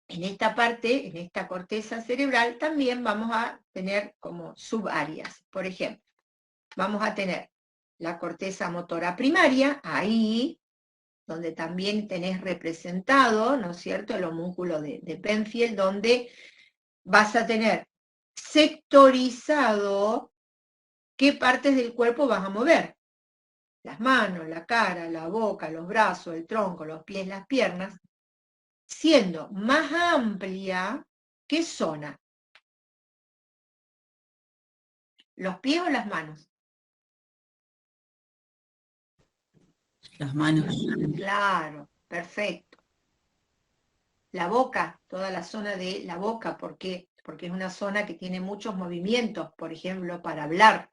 en esta parte, en esta corteza cerebral, también vamos a tener como subáreas. Por ejemplo, vamos a tener la corteza motora primaria, ahí, donde también tenés representado, ¿no es cierto?, el homúnculo de Penfield, donde vas a tener sectorizado qué partes del cuerpo vas a mover. Las manos, la cara, la boca, los brazos, el tronco, los pies, las piernas, siendo más amplia, ¿qué zona? ¿Los pies o las manos? Las manos. Claro, perfecto. La boca, toda la zona de la boca, ¿por qué? Porque es una zona que tiene muchos movimientos, por ejemplo, para hablar,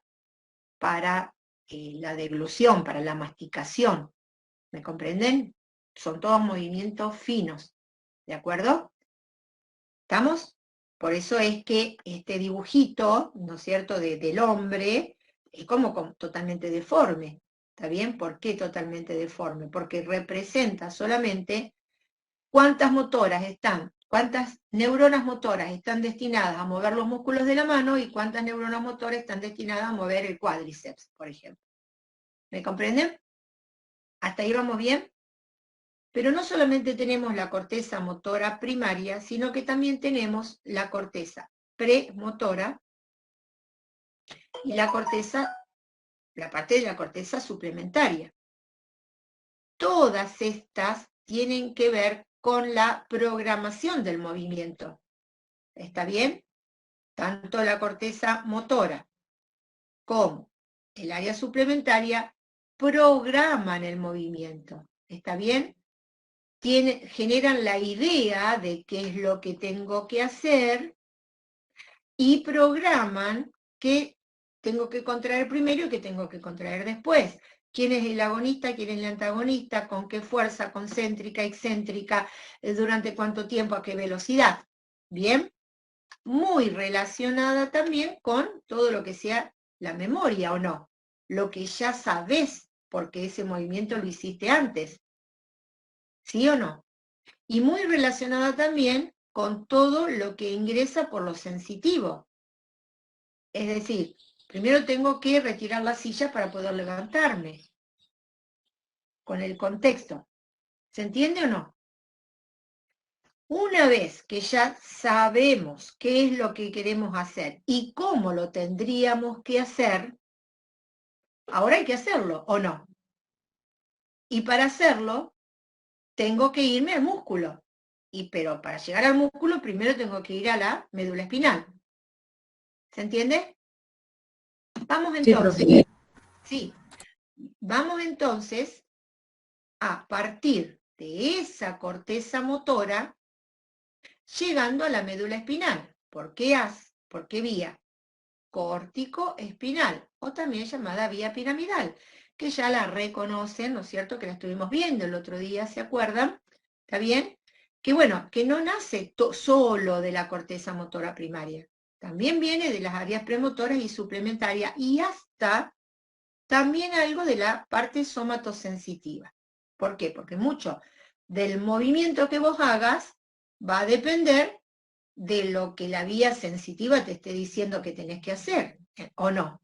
para la deglución, para la masticación. ¿Me comprenden? Son todos movimientos finos, ¿de acuerdo? ¿Estamos? Por eso es que este dibujito, ¿no es cierto?, del hombre, es como totalmente deforme. ¿Está bien? ¿Por qué totalmente deforme? Porque representa solamente cuántas neuronas motoras están destinadas a mover los músculos de la mano y cuántas neuronas motoras están destinadas a mover el cuádriceps, por ejemplo. ¿Me comprenden? ¿Hasta ahí vamos bien? Pero no solamente tenemos la corteza motora primaria, sino que también tenemos la corteza premotora y la parte de la corteza suplementaria. Todas estas tienen que ver con la programación del movimiento. ¿Está bien? Tanto la corteza motora como el área suplementaria programan el movimiento. ¿Está bien? Generan la idea de qué es lo que tengo que hacer y programan qué tengo que contraer primero y qué tengo que contraer después. ¿Quién es el agonista? ¿Quién es el antagonista? ¿Con qué fuerza concéntrica, excéntrica? ¿Durante cuánto tiempo? ¿A qué velocidad? ¿Bien? muy relacionada también con todo lo que sea la memoria, ¿o no? Lo que ya sabés, porque ese movimiento lo hiciste antes. ¿Sí o no? Y muy relacionada también con todo lo que ingresa por lo sensitivo. Es decir, primero tengo que retirar la silla para poder levantarme. Con el contexto. ¿Se entiende o no? Una vez que ya sabemos qué es lo que queremos hacer y cómo lo tendríamos que hacer, ahora hay que hacerlo, ¿o no? Y para hacerlo, tengo que irme al músculo. Pero para llegar al músculo, primero tengo que ir a la médula espinal. ¿Se entiende? Vamos entonces. Sí. Vamos entonces a partir de esa corteza motora, llegando a la médula espinal. ¿Por qué ¿Por qué vía? Córtico-espinal, o también llamada vía piramidal, que ya la reconocen, ¿no es cierto?, que la estuvimos viendo el otro día, ¿se acuerdan? ¿Está bien? Que bueno, que no nace solo de la corteza motora primaria, también viene de las áreas premotoras y suplementarias, y hasta también algo de la parte somatosensitiva. ¿Por qué? Porque mucho del movimiento que vos hagas va a depender de lo que la vía sensitiva te esté diciendo que tenés que hacer, ¿o no?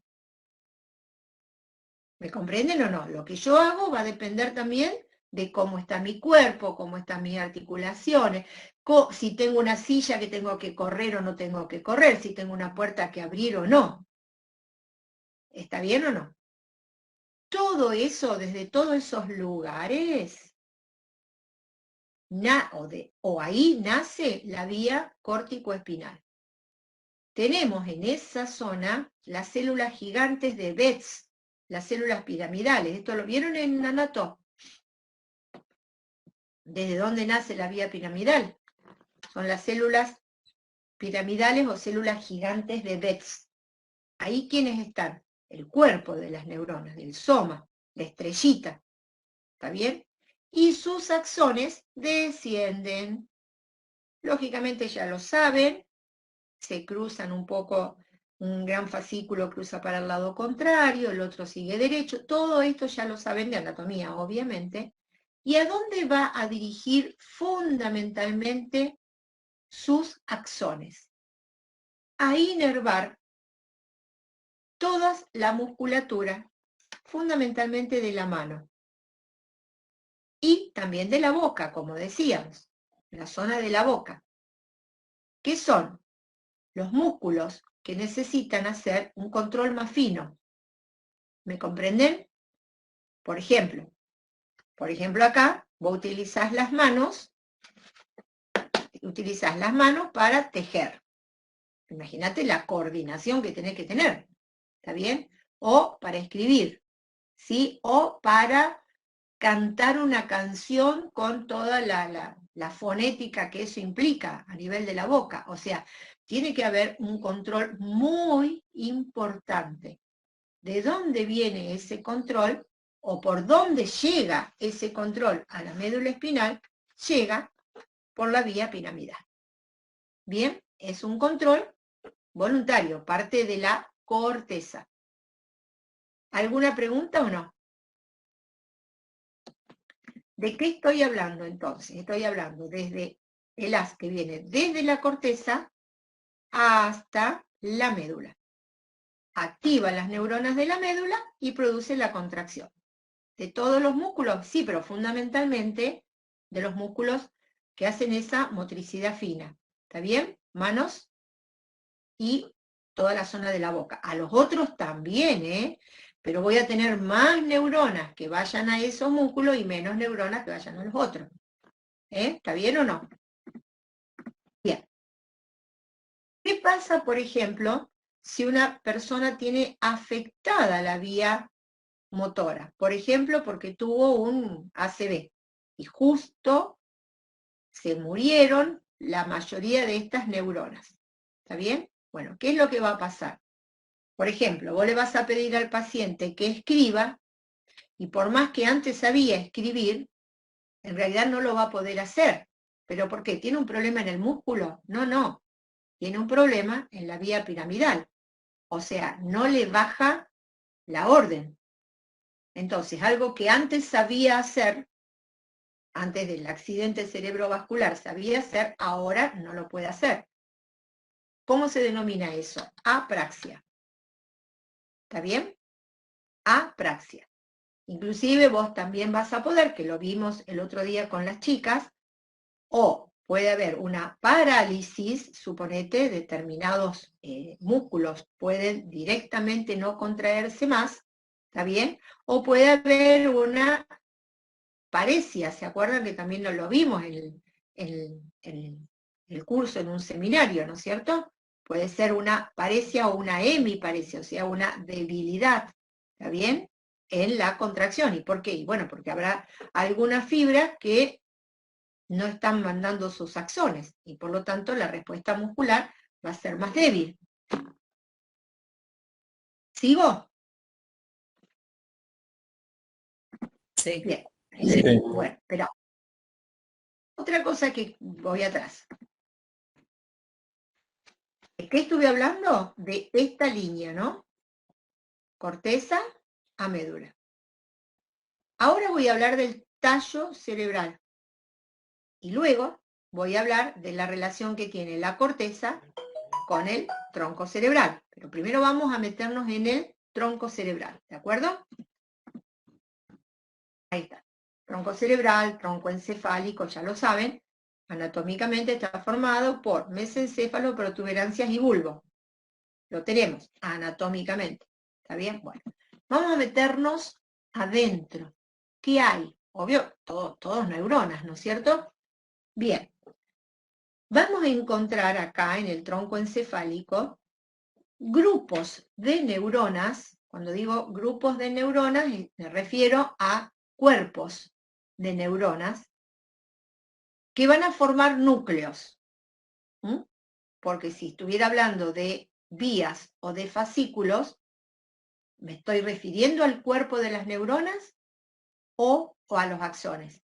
¿Me comprenden o no? Lo que yo hago va a depender también de cómo está mi cuerpo, cómo están mis articulaciones, si tengo una silla que tengo que correr o no tengo que correr, si tengo una puerta que abrir o no. ¿Está bien o no? Todo eso, desde todos esos lugares, ahí nace la vía córtico-espinal. Tenemos en esa zona las células gigantes de Betz, las células piramidales. ¿Esto lo vieron en Anato? ¿Desde dónde nace la vía piramidal? Son las células piramidales o células gigantes de Betz. Ahí, ¿quiénes están? El cuerpo de las neuronas, del soma, la estrellita. ¿Está bien? Y sus axones descienden. Lógicamente ya lo saben, se cruzan un poco, un gran fascículo cruza para el lado contrario, el otro sigue derecho, todo esto ya lo saben de anatomía, obviamente. ¿Y a dónde va a dirigir fundamentalmente sus axones? A inervar toda la musculatura, fundamentalmente de la mano. Y también de la boca, como decíamos, la zona de la boca. ¿Qué son? Los músculos que necesitan hacer un control más fino. ¿Me comprenden? Por ejemplo acá, vos utilizás las manos para tejer. Imagínate la coordinación que tenés que tener, ¿está bien? O para escribir, ¿sí? O para cantar una canción con toda la fonética que eso implica a nivel de la boca. O sea, tiene que haber un control muy importante. ¿De dónde viene ese control? O por dónde llega ese control a la médula espinal, llega por la vía piramidal. Bien, es un control voluntario, parte de la corteza. ¿Alguna pregunta o no? ¿De qué estoy hablando entonces? Estoy hablando desde el haz que viene desde la corteza hasta la médula. Activa las neuronas de la médula y produce la contracción. ¿De todos los músculos? Sí, pero fundamentalmente de los músculos que hacen esa motricidad fina. ¿Está bien? Manos y toda la zona de la boca. A los otros también, ¿eh? Pero voy a tener más neuronas que vayan a esos músculos y menos neuronas que vayan a los otros. ¿Está bien o no? Bien. ¿Qué pasa, por ejemplo, si una persona tiene afectada la vía motora? Por ejemplo, porque tuvo un ACV y justo se murieron la mayoría de estas neuronas. ¿Está bien? Bueno, ¿qué es lo que va a pasar? Por ejemplo, vos le vas a pedir al paciente que escriba y por más que antes sabía escribir, en realidad no lo va a poder hacer. ¿Pero por qué? ¿Tiene un problema en el músculo? No, no. tiene un problema en la vía piramidal. O sea, no le baja la orden. Entonces, algo que antes sabía hacer, antes del accidente cerebrovascular sabía hacer, ahora no lo puede hacer. ¿Cómo se denomina eso? Apraxia. ¿Está bien? Apraxia. Inclusive vos también vas a poder, que lo vimos el otro día con las chicas, o puede haber una parálisis, suponete, determinados músculos pueden directamente no contraerse más, ¿está bien? O puede haber una paresia, ¿se acuerdan que también lo vimos en el curso, en un seminario, ¿no es cierto? Puede ser una paresia o una hemiparesia, o sea, una debilidad, ¿está bien? En la contracción. ¿Y por qué? Bueno, porque habrá algunas fibras que no están mandando sus axones, y por lo tanto la respuesta muscular va a ser más débil. ¿Sigo? Sí. Bien. Sí. Bueno, pero otra cosa que voy atrás. ¿De qué estuve hablando? De esta línea, ¿no? Corteza a médula. Ahora voy a hablar del tallo cerebral. Y luego voy a hablar de la relación que tiene la corteza con el tronco cerebral. Pero primero vamos a meternos en el tronco cerebral, ¿de acuerdo? Ahí está. Tronco cerebral, tronco encefálico, ya lo saben. Anatómicamente está formado por mesencéfalo, protuberancias y bulbo. Lo tenemos anatómicamente. ¿Está bien? Bueno, vamos a meternos adentro. ¿Qué hay? Obvio, todos neuronas, ¿no es cierto? Bien. Vamos a encontrar acá en el tronco encefálico grupos de neuronas. Cuando digo grupos de neuronas, me refiero a cuerpos de neuronas que van a formar núcleos. Porque si estuviera hablando de vías o de fascículos, ¿me estoy refiriendo al cuerpo de las neuronas o a los axones?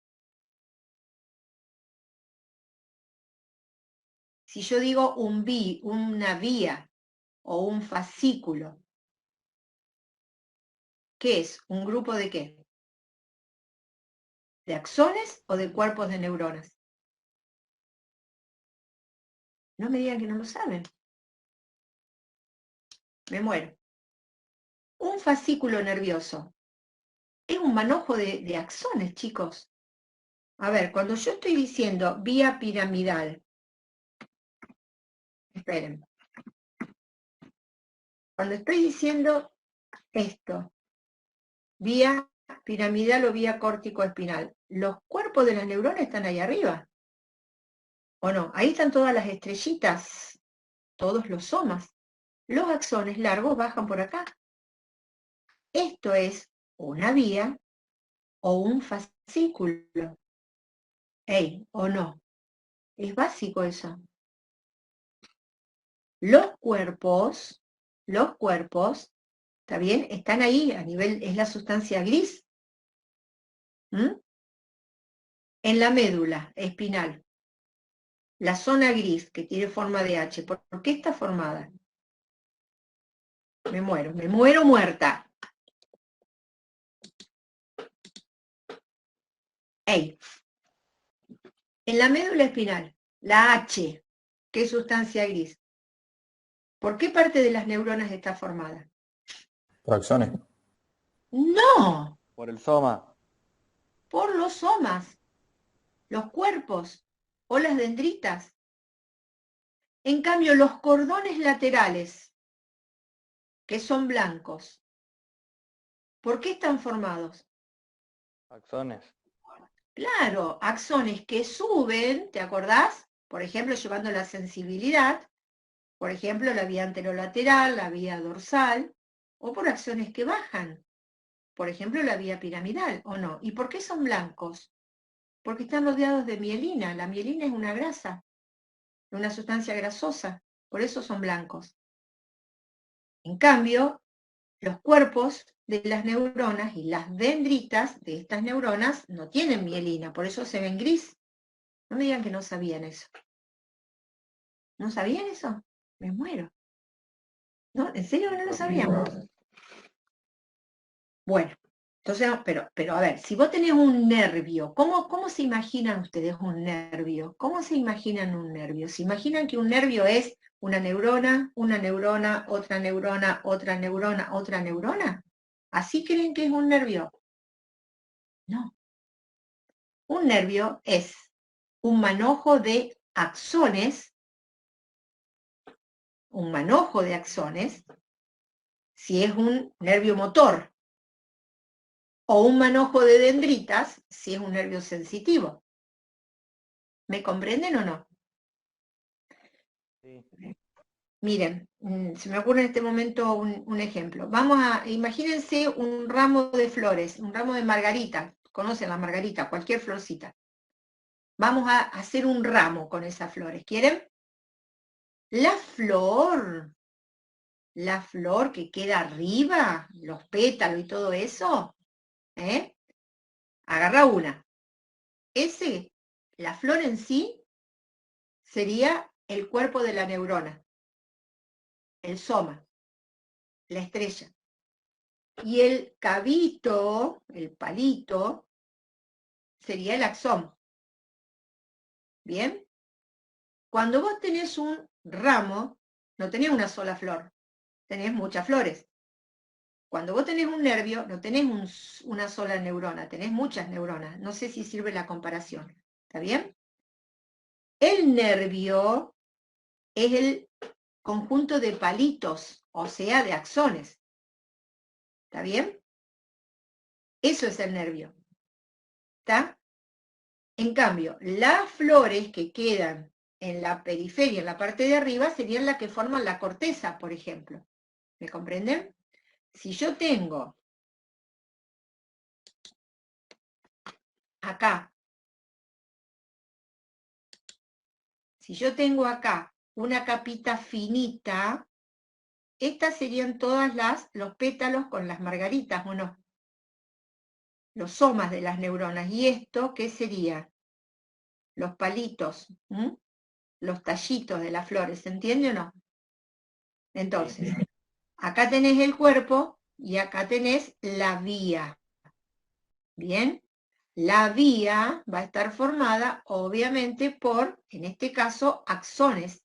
Si yo digo una vía o un fascículo, ¿qué es? ¿Un grupo de qué? ¿De axones o de cuerpos de neuronas? No me digan que no lo saben. Me muero. Un fascículo nervioso es un manojo de axones, chicos. A ver, cuando yo estoy diciendo vía piramidal, esperen. Cuando estoy diciendo esto, vía piramidal o vía córtico-espinal, ¿los cuerpos de las neuronas están ahí arriba? ¿O no? Ahí están todas las estrellitas, todos los somas. Los axones largos bajan por acá. Esto es una vía o un fascículo. ¿Ey, o no? Es básico eso. Los cuerpos, ¿está bien? Están ahí a nivel, es la sustancia gris. En la médula espinal, la zona gris que tiene forma de H, ¿por qué está formada? Me muero muerta. Ey. En la médula espinal, la H, ¿qué sustancia gris? ¿Por qué parte de las neuronas está formada? Por axones. No, Por el soma. por los somas, los cuerpos o las dendritas. En cambio, los cordones laterales, que son blancos, ¿por qué están formados? Axones. Claro, axones que suben, ¿te acordás? Por ejemplo, llevando la sensibilidad, por ejemplo, la vía anterolateral, la vía dorsal, o por axones que bajan, por ejemplo, la vía piramidal, ¿o no? ¿Y por qué son blancos? Porque están rodeados de mielina. La mielina es una grasa, una sustancia grasosa, por eso son blancos. En cambio, los cuerpos de las neuronas y las dendritas de estas neuronas no tienen mielina, por eso se ven gris. No me digan que no sabían eso. ¿No sabían eso? Me muero. ¿No? ¿En serio que no lo sabían? Bueno, entonces, pero a ver, si vos tenés un nervio, ¿cómo se imaginan ustedes un nervio? ¿Cómo se imaginan un nervio? ¿Se imaginan que un nervio es una neurona, otra neurona, otra neurona, otra neurona? ¿Así creen que es un nervio? No. Un nervio es un manojo de axones, si es un nervio motor, o un manojo de dendritas, si es un nervio sensitivo. ¿Me comprenden o no? Sí. Miren, se me ocurre en este momento un ejemplo. Imagínense un ramo de flores, un ramo de margarita. Conocen la margarita, cualquier florcita. Vamos a hacer un ramo con esas flores. ¿Quieren? La flor que queda arriba, los pétalos y todo eso, agarra una. La flor en sí sería el cuerpo de la neurona, el soma, la estrella. Y el cabito, el palito, sería el axón. ¿Bien? Cuando vos tenés un ramo, no tenés una sola flor, tenés muchas flores. Cuando vos tenés un nervio, no tenés una sola neurona, tenés muchas neuronas. No sé si sirve la comparación. ¿Está bien? El nervio es el conjunto de palitos, o sea, de axones. ¿Está bien? Eso es el nervio. ¿Está? En cambio, las flores que quedan en la periferia, en la parte de arriba, serían las que forman la corteza, por ejemplo. ¿Me comprenden? Si yo tengo acá, una capita finita, estas serían todas los pétalos con las margaritas, ¿o no? Los somas de las neuronas. ¿Y esto qué sería? Los palitos, los tallitos de las flores, ¿se entiende o no? Entonces, acá tenés el cuerpo y acá tenés la vía. ¿Bien? La vía va a estar formada, obviamente, por, en este caso, axones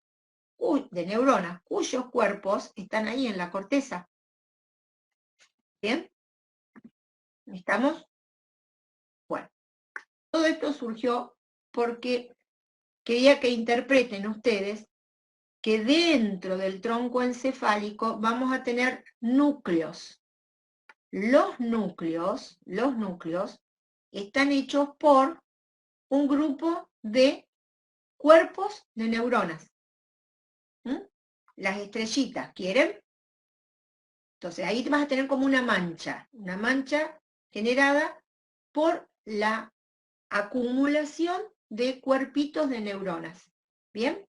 de neuronas, cuyos cuerpos están ahí en la corteza. ¿Bien? ¿Estamos? Bueno, todo esto surgió porque quería que interpreten ustedes que dentro del tronco encefálico vamos a tener núcleos. Los núcleos están hechos por un grupo de cuerpos de neuronas. Las estrellitas, ¿quieren? Entonces ahí vas a tener como una mancha generada por la acumulación de cuerpitos de neuronas. ¿Bien?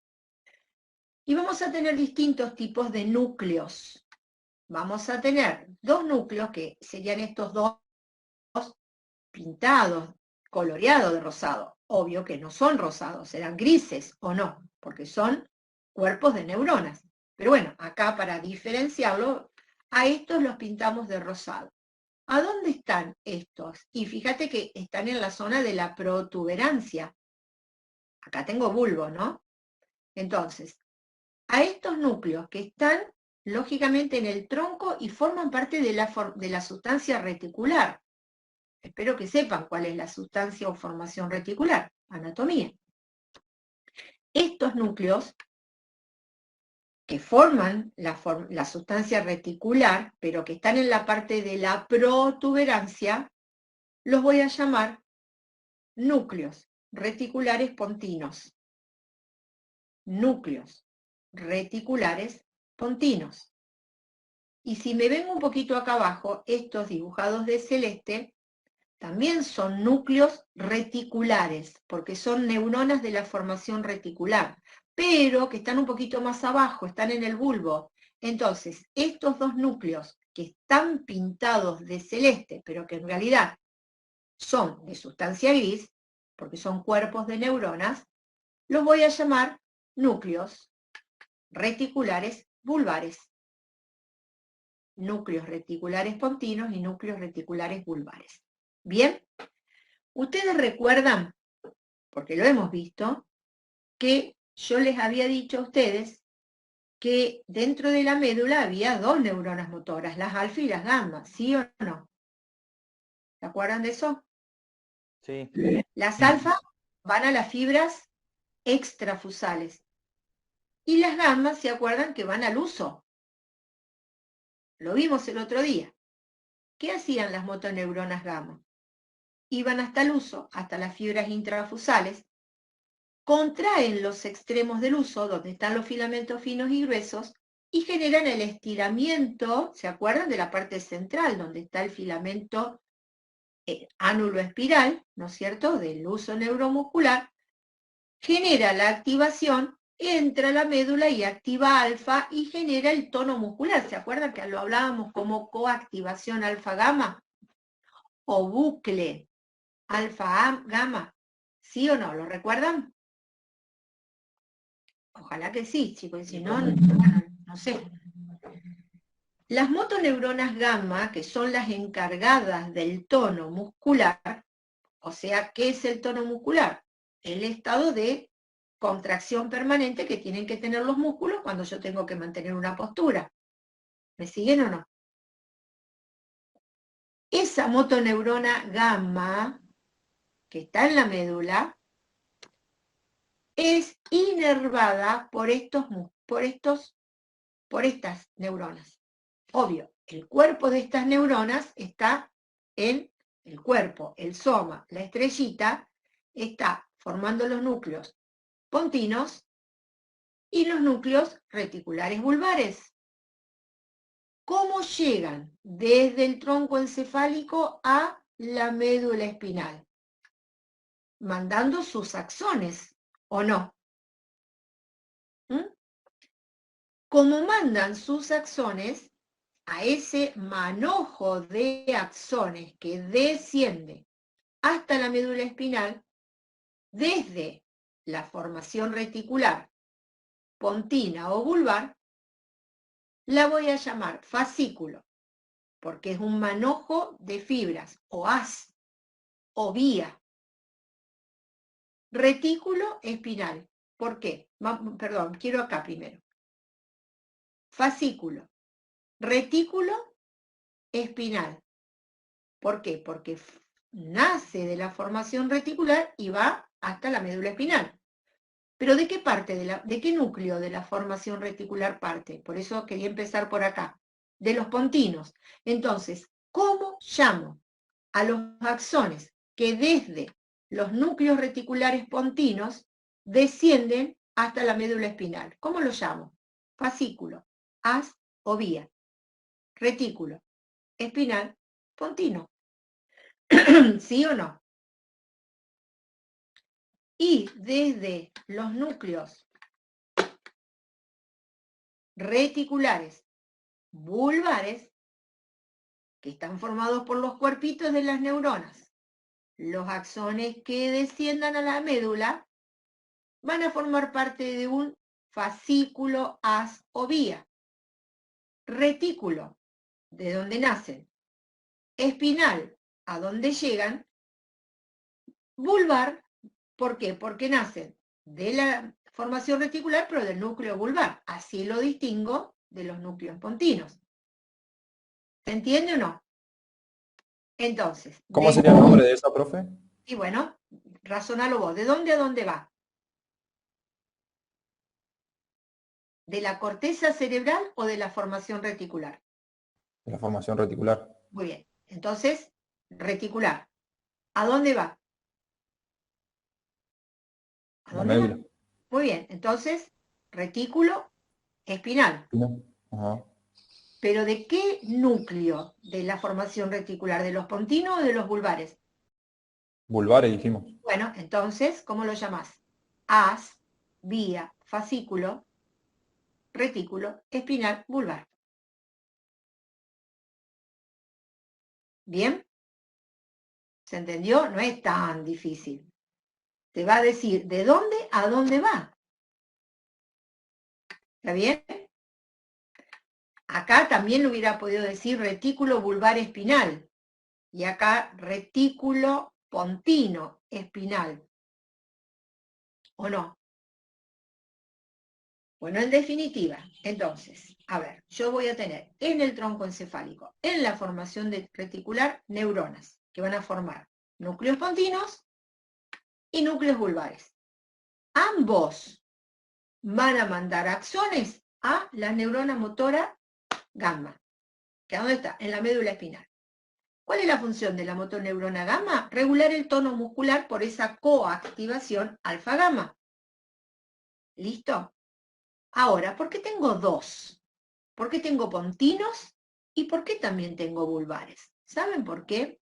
Y vamos a tener distintos tipos de núcleos. Vamos a tener dos núcleos que serían estos dos pintados, coloreados de rosado. Obvio que no son rosados, serán grises o no, porque son cuerpos de neuronas. Pero bueno, acá para diferenciarlo, a estos los pintamos de rosado. ¿A dónde están estos? Y fíjate que están en la zona de la protuberancia. Acá tengo bulbo, ¿no? Entonces, a estos núcleos que están, lógicamente, en el tronco y forman parte de la sustancia reticular. Espero que sepan cuál es la sustancia o formación reticular, anatomía. Estos núcleos que forman la sustancia reticular, pero que están en la parte de la protuberancia, los voy a llamar núcleos reticulares pontinos. Núcleos reticulares pontinos. Y si me ven un poquito acá abajo, estos dibujados de celeste, también son núcleos reticulares, porque son neuronas de la formación reticular, pero que están un poquito más abajo, están en el bulbo. Entonces, estos dos núcleos que están pintados de celeste, pero que en realidad son de sustancia gris, porque son cuerpos de neuronas, los voy a llamar núcleos reticulares vulvares. Núcleos reticulares pontinos y núcleos reticulares vulvares. Bien, ustedes recuerdan, porque lo hemos visto, que yo les había dicho a ustedes que dentro de la médula había dos neuronas motoras, las alfa y las gamma, ¿sí o no? ¿Se acuerdan de eso? Sí. Las alfa van a las fibras extrafusales y las gammas, ¿se acuerdan que van al uso? Lo vimos el otro día. ¿Qué hacían las motoneuronas gamma? Iban hasta el uso, hasta las fibras intrafusales, contraen los extremos del uso, donde están los filamentos finos y gruesos, y generan el estiramiento, ¿se acuerdan? De la parte central, donde está el filamento ánulo espiral, ¿no es cierto?, del uso neuromuscular, genera la activación, entra a la médula y activa alfa y genera el tono muscular. ¿Se acuerdan que lo hablábamos como coactivación alfa-gamma? O bucle alfa-gamma. ¿Sí o no? ¿Lo recuerdan? Ojalá que sí, chicos, si no, bueno, no sé. Las motoneuronas gamma, que son las encargadas del tono muscular, o sea, ¿qué es el tono muscular? El estado de contracción permanente que tienen que tener los músculos cuando yo tengo que mantener una postura. ¿Me siguen o no? Esa motoneurona gamma, que está en la médula, es inervada por estas neuronas. Obvio, el cuerpo de estas neuronas está en el cuerpo, el soma, la estrellita, está formando los núcleos pontinos y los núcleos reticulares vulvares. ¿Cómo llegan desde el tronco encefálico a la médula espinal? Mandando sus axones, ¿o no? Como mandan sus axones, a ese manojo de axones que desciende hasta la médula espinal, desde la formación reticular, pontina o vulvar, la voy a llamar fascículo, porque es un manojo de fibras, o haz, o vía. Retículo espinal. ¿Por qué? Perdón, quiero acá primero. Fascículo. Retículo espinal. ¿Por qué? Porque nace de la formación reticular y va hasta la médula espinal. ¿Pero de qué parte, de qué núcleo de la formación reticular parte? Por eso quería empezar por acá. De los pontinos. Entonces, ¿cómo llamo a los axones que desde los núcleos reticulares pontinos descienden hasta la médula espinal? ¿Cómo lo llamo? Fascículo, haz o vía. Retículo, espinal, pontino. ¿Sí o no? Y desde los núcleos reticulares vulvares, que están formados por los cuerpitos de las neuronas, los axones que desciendan a la médula van a formar parte de un fascículo, haz o vía. Retículo, de donde nacen. Espinal, a donde llegan. Vulvar, ¿por qué? Porque nacen de la formación reticular, pero del núcleo vulvar. Así lo distingo de los núcleos pontinos. ¿Se entiende o no? Entonces. ¿Cómo sería el nombre de esa, profe? Y bueno, razonalo vos. ¿De dónde a dónde va? ¿De la corteza cerebral o de la formación reticular? De la formación reticular. Muy bien. Entonces, reticular. ¿A dónde va? ¿A La dónde va? médula. Muy bien. Entonces, retículo espinal. No. Ajá. ¿Pero de qué núcleo de la formación reticular? ¿De los pontinos o de los vulvares? Vulvares dijimos. Bueno, entonces, ¿cómo lo llamás? Haz, vía, fascículo, retículo, espinal, vulvar. ¿Bien? ¿Se entendió? No es tan difícil. Te va a decir de dónde a dónde va. ¿Está bien? Acá también lo hubiera podido decir retículo vulvar espinal. Y acá retículo pontino espinal. ¿O no? Bueno, en definitiva, entonces, a ver, yo voy a tener en el tronco encefálico, en la formación reticular, neuronas, que van a formar núcleos pontinos y núcleos vulvares. Ambos van a mandar axones a la neurona motora gamma, que ¿dónde está? En la médula espinal. ¿Cuál es la función de la motoneurona gamma? Regular el tono muscular por esa coactivación alfa-gamma. ¿Listo? Ahora, ¿por qué tengo dos? ¿Por qué tengo pontinos? ¿Y por qué también tengo vulvares? ¿Saben por qué?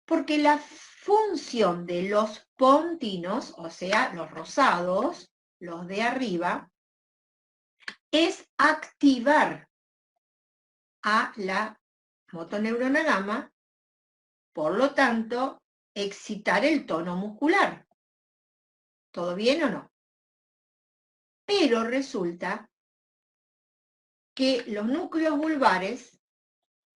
Porque la función de los pontinos, o sea, los rosados, los de arriba, es activar a la motoneurona gamma, por lo tanto, excitar el tono muscular. ¿Todo bien o no? Pero resulta que los núcleos vulvares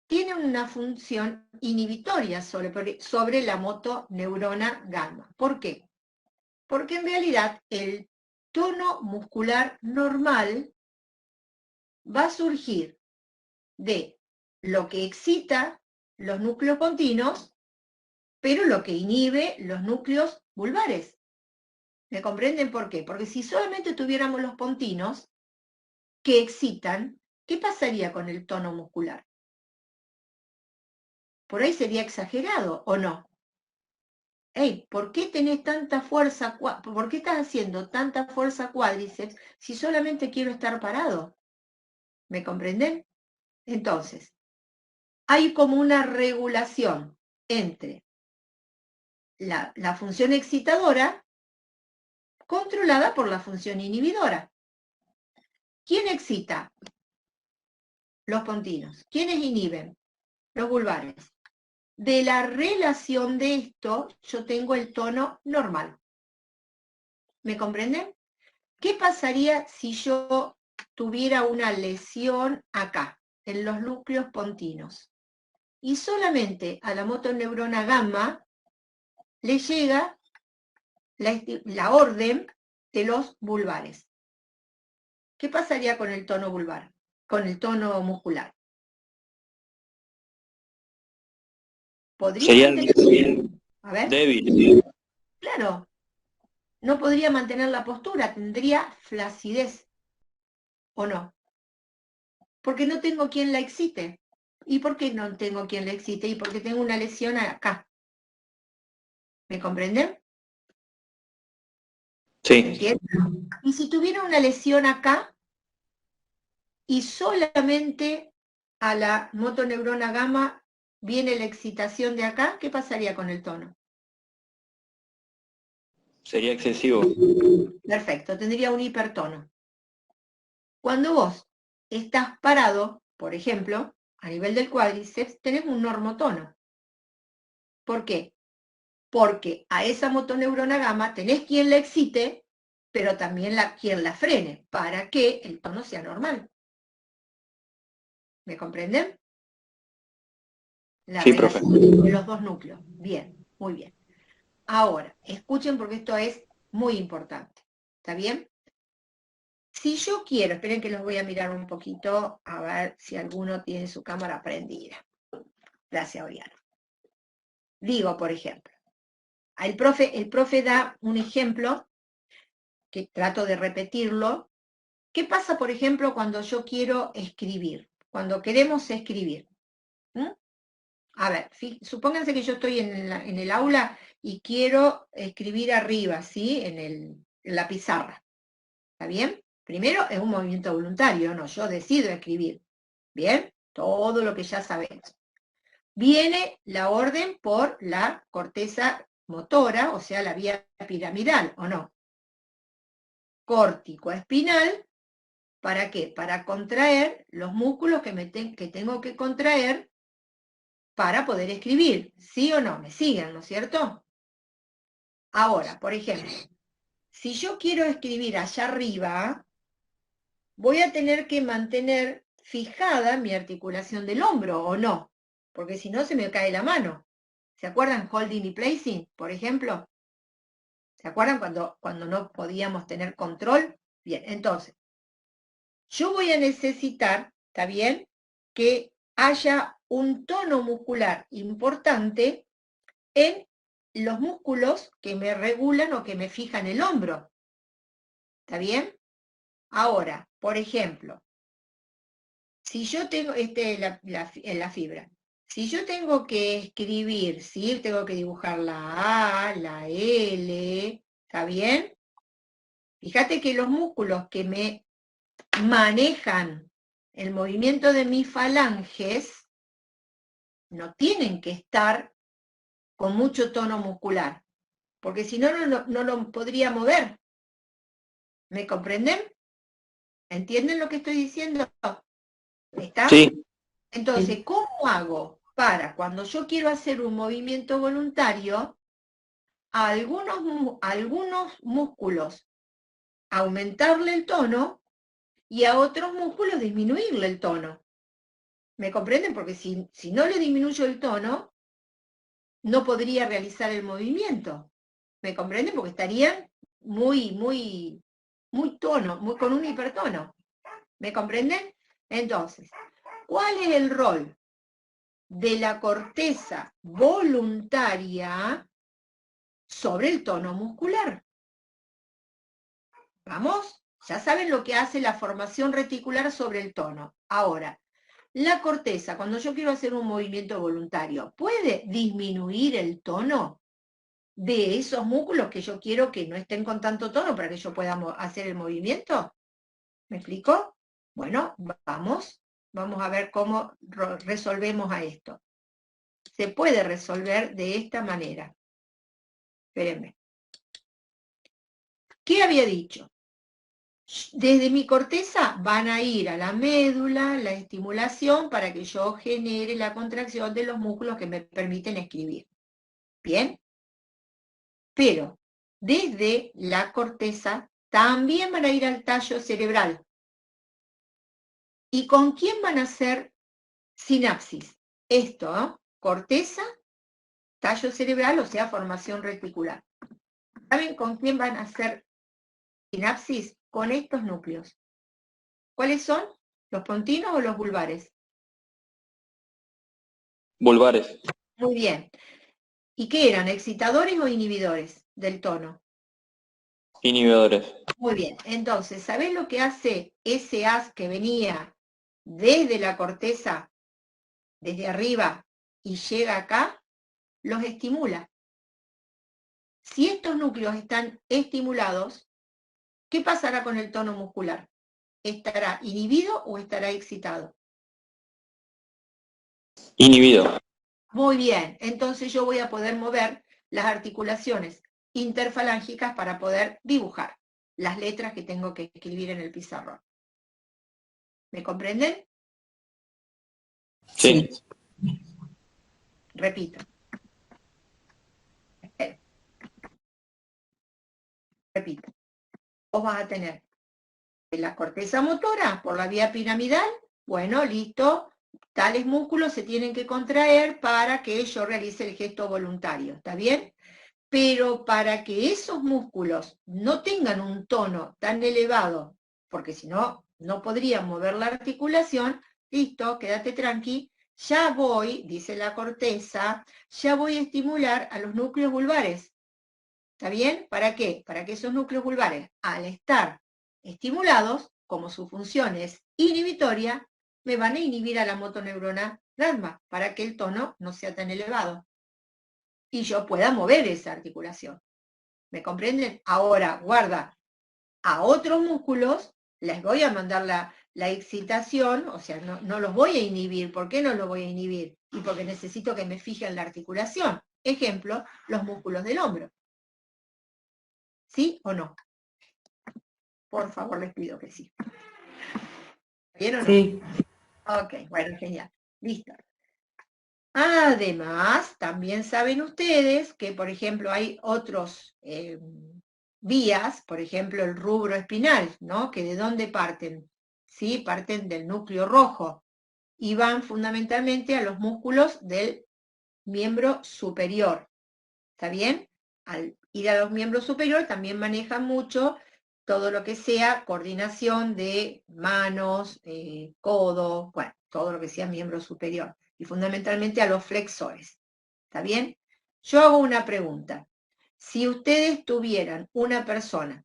tienen una función inhibitoria sobre la motoneurona gamma. ¿Por qué? Porque en realidad el tono muscular normal va a surgir de lo que excita los núcleos pontinos, pero lo que inhibe los núcleos vulvares. ¿Me comprenden por qué? Porque si solamente tuviéramos los pontinos que excitan, ¿qué pasaría con el tono muscular? Por ahí sería exagerado, ¿o no? Hey, ¿por qué tenés tanta fuerza? ¿Por qué estás haciendo tanta fuerza cuádriceps si solamente quiero estar parado? ¿Me comprenden? Entonces, hay como una regulación entre la función excitadora controlada por la función inhibidora. ¿Quién excita? Los pontinos. ¿Quiénes inhiben? Los vulvares. De la relación de esto, yo tengo el tono normal. ¿Me comprenden? ¿Qué pasaría si yo tuviera una lesión acá, en los núcleos pontinos? Y solamente a la motoneurona gamma le llega la orden de los vulvares. ¿Qué pasaría con el tono vulvar? Con el tono muscular. Sería A ver. débil. Claro. No podría mantener la postura, tendría flacidez. ¿O no? Porque no tengo quien la excite. ¿Y por qué no tengo quien la excite? Y porque tengo una lesión acá. ¿Me comprenden? Sí. ¿Entienden? Y si tuviera una lesión acá y solamente a la motoneurona gamma viene la excitación de acá, ¿qué pasaría con el tono? Sería excesivo. Perfecto, tendría un hipertono. Cuando vos estás parado, por ejemplo, a nivel del cuádriceps, tenés un normotono. ¿Por qué? Porque a esa motoneurona gamma tenés quien la excite, pero también quien la frene, para que el tono sea normal. ¿Me comprenden? La Sí, profe. relación de los dos núcleos. Bien, muy bien. Ahora, escuchen porque esto es muy importante. ¿Está bien? Si yo quiero, esperen que los voy a mirar un poquito, a ver si alguno tiene su cámara prendida. Gracias, Oriana. Digo, por ejemplo, el profe da un ejemplo, que trato de repetirlo. ¿Qué pasa, por ejemplo, cuando yo quiero escribir? Cuando queremos escribir. A ver, supónganse que yo estoy en el aula y quiero escribir arriba, ¿sí? En la pizarra. ¿Está bien? Primero es un movimiento voluntario, ¿no? Yo decido escribir. ¿Bien? Todo lo que ya sabemos. Viene la orden por la corteza motora, o sea, la vía piramidal, ¿o no? Córtico espinal, ¿para qué? Para contraer los músculos que tengo que contraer para poder escribir, ¿sí o no? ¿Me siguen, no es cierto? Ahora, por ejemplo, si yo quiero escribir allá arriba, voy a tener que mantener fijada mi articulación del hombro, ¿o no? Porque si no se me cae la mano. ¿Se acuerdan holding y placing, por ejemplo? ¿Se acuerdan cuando no podíamos tener control? Bien, entonces, yo voy a necesitar, ¿está bien?, que haya un tono muscular importante en los músculos que me regulan o que me fijan el hombro. ¿Está bien? Ahora, por ejemplo, si yo tengo la fibra, si yo tengo que escribir, ¿sí? Tengo que dibujar la A, la L, ¿está bien? Fíjate que los músculos que me manejan el movimiento de mis falanges no tienen que estar con mucho tono muscular, porque si no, no lo podría mover. ¿Me comprenden? ¿Entienden lo que estoy diciendo? ¿Está? Sí, Entonces, ¿cómo hago para cuando yo quiero hacer un movimiento voluntario, a algunos músculos aumentarle el tono y a otros músculos disminuirle el tono? ¿Me comprenden? Porque si no le disminuyo el tono, no podría realizar el movimiento. ¿Me comprenden? Porque estarían muy tono, con un hipertono. ¿Me comprenden? Entonces, ¿cuál es el rol de la corteza voluntaria sobre el tono muscular? ¿Vamos? Ya saben lo que hace la formación reticular sobre el tono. Ahora, la corteza, cuando yo quiero hacer un movimiento voluntario, ¿puede disminuir el tono de esos músculos que yo quiero que no estén con tanto tono para que yo pueda hacer el movimiento? ¿Me explico? Bueno, vamos a ver cómo resolvemos a esto. Se puede resolver de esta manera. Espérenme. ¿Qué había dicho? Desde mi corteza van a ir a la médula, la estimulación, para que yo genere la contracción de los músculos que me permiten escribir. ¿Bien? Pero desde la corteza también van a ir al tallo cerebral. ¿Y con quién van a hacer sinapsis? Esto, ¿eh? Corteza, tallo cerebral, o sea, formación reticular. ¿Saben con quién van a hacer sinapsis? Con estos núcleos. ¿Cuáles son? ¿Los pontinos o los vulvares? vulvares, Muy bien. ¿Y qué eran? ¿Excitadores o inhibidores del tono? inhibidores, Muy bien. Entonces, ¿sabés lo que hace ese haz que venía desde la corteza, desde arriba, y llega acá? Los estimula. Si estos núcleos están estimulados, ¿qué pasará con el tono muscular? ¿Estará inhibido o estará excitado? inhibido, Muy bien, entonces yo voy a poder mover las articulaciones interfalángicas para poder dibujar las letras que tengo que escribir en el pizarrón. ¿Me comprenden? sí, Repito. Repito. Vos vas a tener la corteza motora por la vía piramidal. Bueno, listo. Tales músculos se tienen que contraer para que yo realice el gesto voluntario. ¿Está bien? Pero para que esos músculos no tengan un tono tan elevado, porque si no, no podrían mover la articulación, listo, quédate tranqui, ya voy, dice la corteza, ya voy a estimular a los núcleos vulvares. ¿Está bien? ¿Para qué? Para que esos núcleos vulvares, al estar estimulados, como su función es inhibitoria, me van a inhibir a la motoneurona gamma, para que el tono no sea tan elevado y yo pueda mover esa articulación. ¿Me comprenden? Ahora, guarda, a otros músculos les voy a mandar la excitación, o sea, no los voy a inhibir. ¿Por qué no los voy a inhibir? Y porque necesito que me fijen la articulación. Ejemplo, los músculos del hombro. ¿Sí o no? Por favor, les pido que sí. ¿Bien o no? Sí. Ok, bueno, genial. Listo. Además, también saben ustedes que, por ejemplo, hay otros vías, por ejemplo, el rubro espinal, ¿no? Que de dónde parten. ¿sí? Parten del núcleo rojo y van fundamentalmente a los músculos del miembro superior. ¿Está bien? Al ir a los miembros superiores también manejan mucho todo lo que sea coordinación de manos, codo, bueno, todo lo que sea miembro superior. Y fundamentalmente a los flexores. ¿Está bien? Yo hago una pregunta. Si ustedes tuvieran una persona,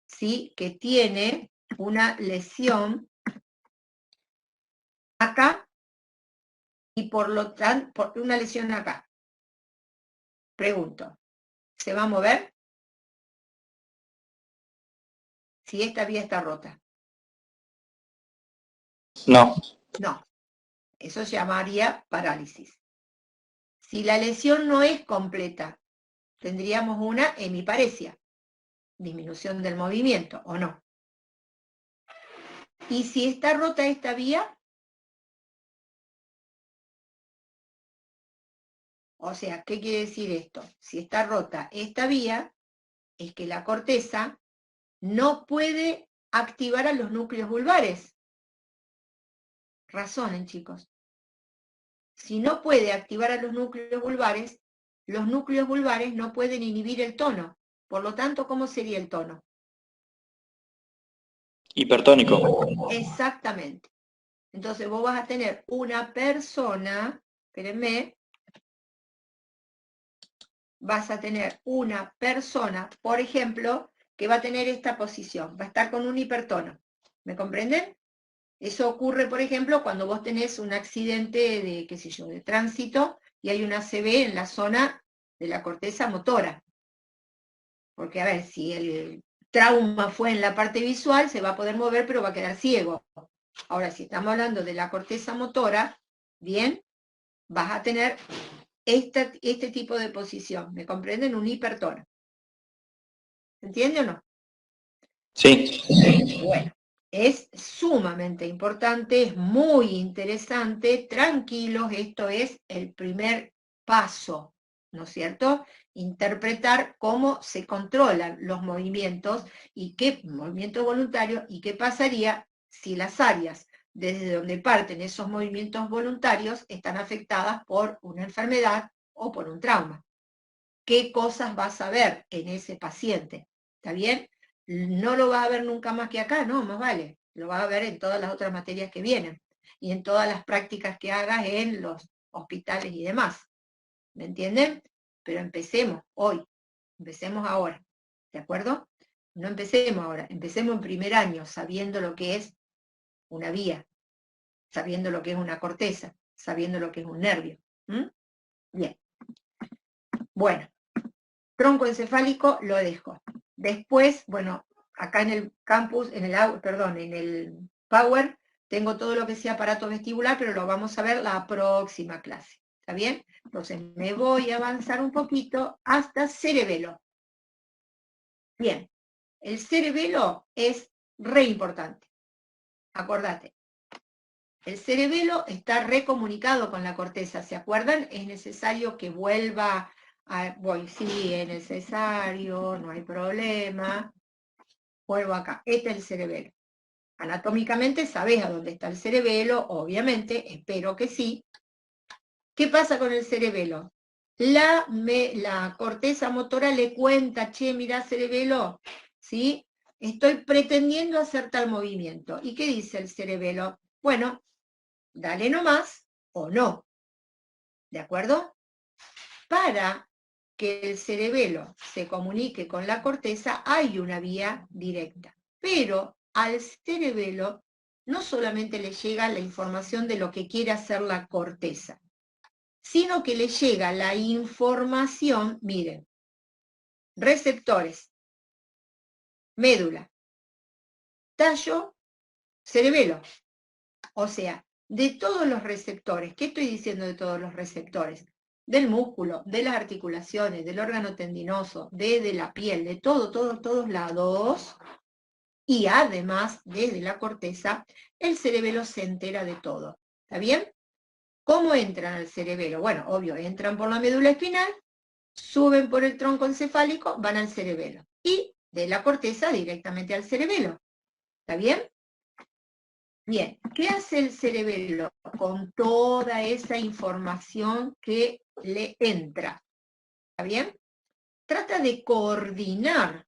¿sí?, que tiene una lesión acá y por lo tanto, una lesión acá, pregunto, ¿se va a mover? Si esta vía está rota. No. No, eso se llamaría parálisis. Si la lesión no es completa, tendríamos una hemiparesia, disminución del movimiento, ¿o no? Y si está rota esta vía, o sea, ¿qué quiere decir esto? Si está rota esta vía, es que la corteza no puede activar a los núcleos vulvares. Razonen, chicos. Si no puede activar a los núcleos vulvares no pueden inhibir el tono. Por lo tanto, ¿cómo sería el tono? Hipertónico. Exactamente. Entonces vos vas a tener una persona, espérenme, vas a tener una persona, por ejemplo, que va a tener esta posición, va a estar con un hipertono. ¿Me comprenden? Eso ocurre, por ejemplo, cuando vos tenés un accidente de, qué sé yo, de tránsito y hay una ACV en la zona de la corteza motora. Porque, a ver, si el trauma fue en la parte visual, se va a poder mover, pero va a quedar ciego. Ahora, si estamos hablando de la corteza motora, bien, vas a tener este tipo de posición. ¿Me comprenden? Un hipertono. ¿Entiende o no? Sí. Bueno, es sumamente importante, es muy interesante, tranquilos, esto es el primer paso, ¿no es cierto? Interpretar cómo se controlan los movimientos y qué movimiento voluntario y qué pasaría si las áreas desde donde parten esos movimientos voluntarios están afectadas por una enfermedad o por un trauma. ¿Qué cosas vas a ver en ese paciente? ¿Está bien? No lo vas a ver nunca más que acá, no, más vale. Lo vas a ver en todas las otras materias que vienen y en todas las prácticas que hagas en los hospitales y demás. ¿Me entienden? Pero empecemos hoy, empecemos ahora, ¿de acuerdo? No empecemos ahora, empecemos en primer año sabiendo lo que es una vía, sabiendo lo que es una corteza, sabiendo lo que es un nervio. ¿Mm? Bien. Bueno, tronco encefálico lo dejo. Después, bueno, acá en el campus, en el Power, tengo todo lo que sea aparato vestibular, pero lo vamos a ver la próxima clase. ¿Está bien? Entonces me voy a avanzar un poquito hasta cerebelo. Bien, el cerebelo es re importante. Acordate. El cerebelo está recomunicado con la corteza, ¿se acuerdan? Es necesario que vuelva sí, es necesario, no hay problema. Vuelvo acá, este es el cerebelo. Anatómicamente sabés a dónde está el cerebelo, obviamente, espero que sí. ¿Qué pasa con el cerebelo? La corteza motora le cuenta, che, mirá cerebelo, ¿sí? Estoy pretendiendo hacer tal movimiento. ¿Y qué dice el cerebelo? Bueno, dale nomás o no. ¿De acuerdo? Para que el cerebelo se comunique con la corteza hay una vía directa. Pero al cerebelo no solamente le llega la información de lo que quiere hacer la corteza, sino que le llega la información, miren, receptores, médula, tallo, cerebelo. O sea, de todos los receptores, ¿qué estoy diciendo de todos los receptores? Del músculo, de las articulaciones, del órgano tendinoso, de la piel, de todos lados, y además, desde la corteza, el cerebelo se entera de todo. ¿Está bien? ¿Cómo entran al cerebelo? Bueno, obvio, entran por la médula espinal, suben por el tronco encefálico, van al cerebelo. Y de la corteza directamente al cerebelo. ¿Está bien? Bien, ¿qué hace el cerebelo con toda esa información que le entra? ¿Está bien? Trata de coordinar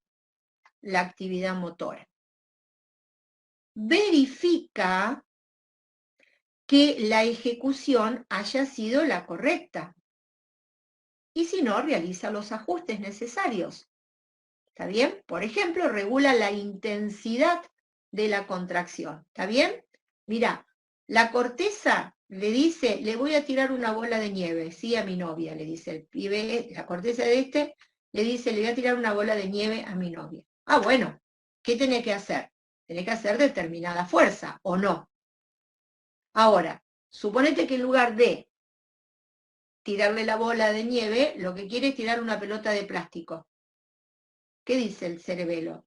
la actividad motora. Verifica que la ejecución haya sido la correcta. Y si no, realiza los ajustes necesarios. ¿Está bien? Por ejemplo, regula la intensidad de la contracción. ¿Está bien? Mira, la corteza le dice, le voy a tirar una bola de nieve, sí, a mi novia, le dice el pibe, la corteza de este, le dice, le voy a tirar una bola de nieve a mi novia. Ah, bueno, ¿qué tiene que hacer? Tiene que hacer determinada fuerza, ¿o no? Ahora, suponete que en lugar de tirarle la bola de nieve, lo que quiere es tirar una pelota de plástico. ¿Qué dice el cerebelo?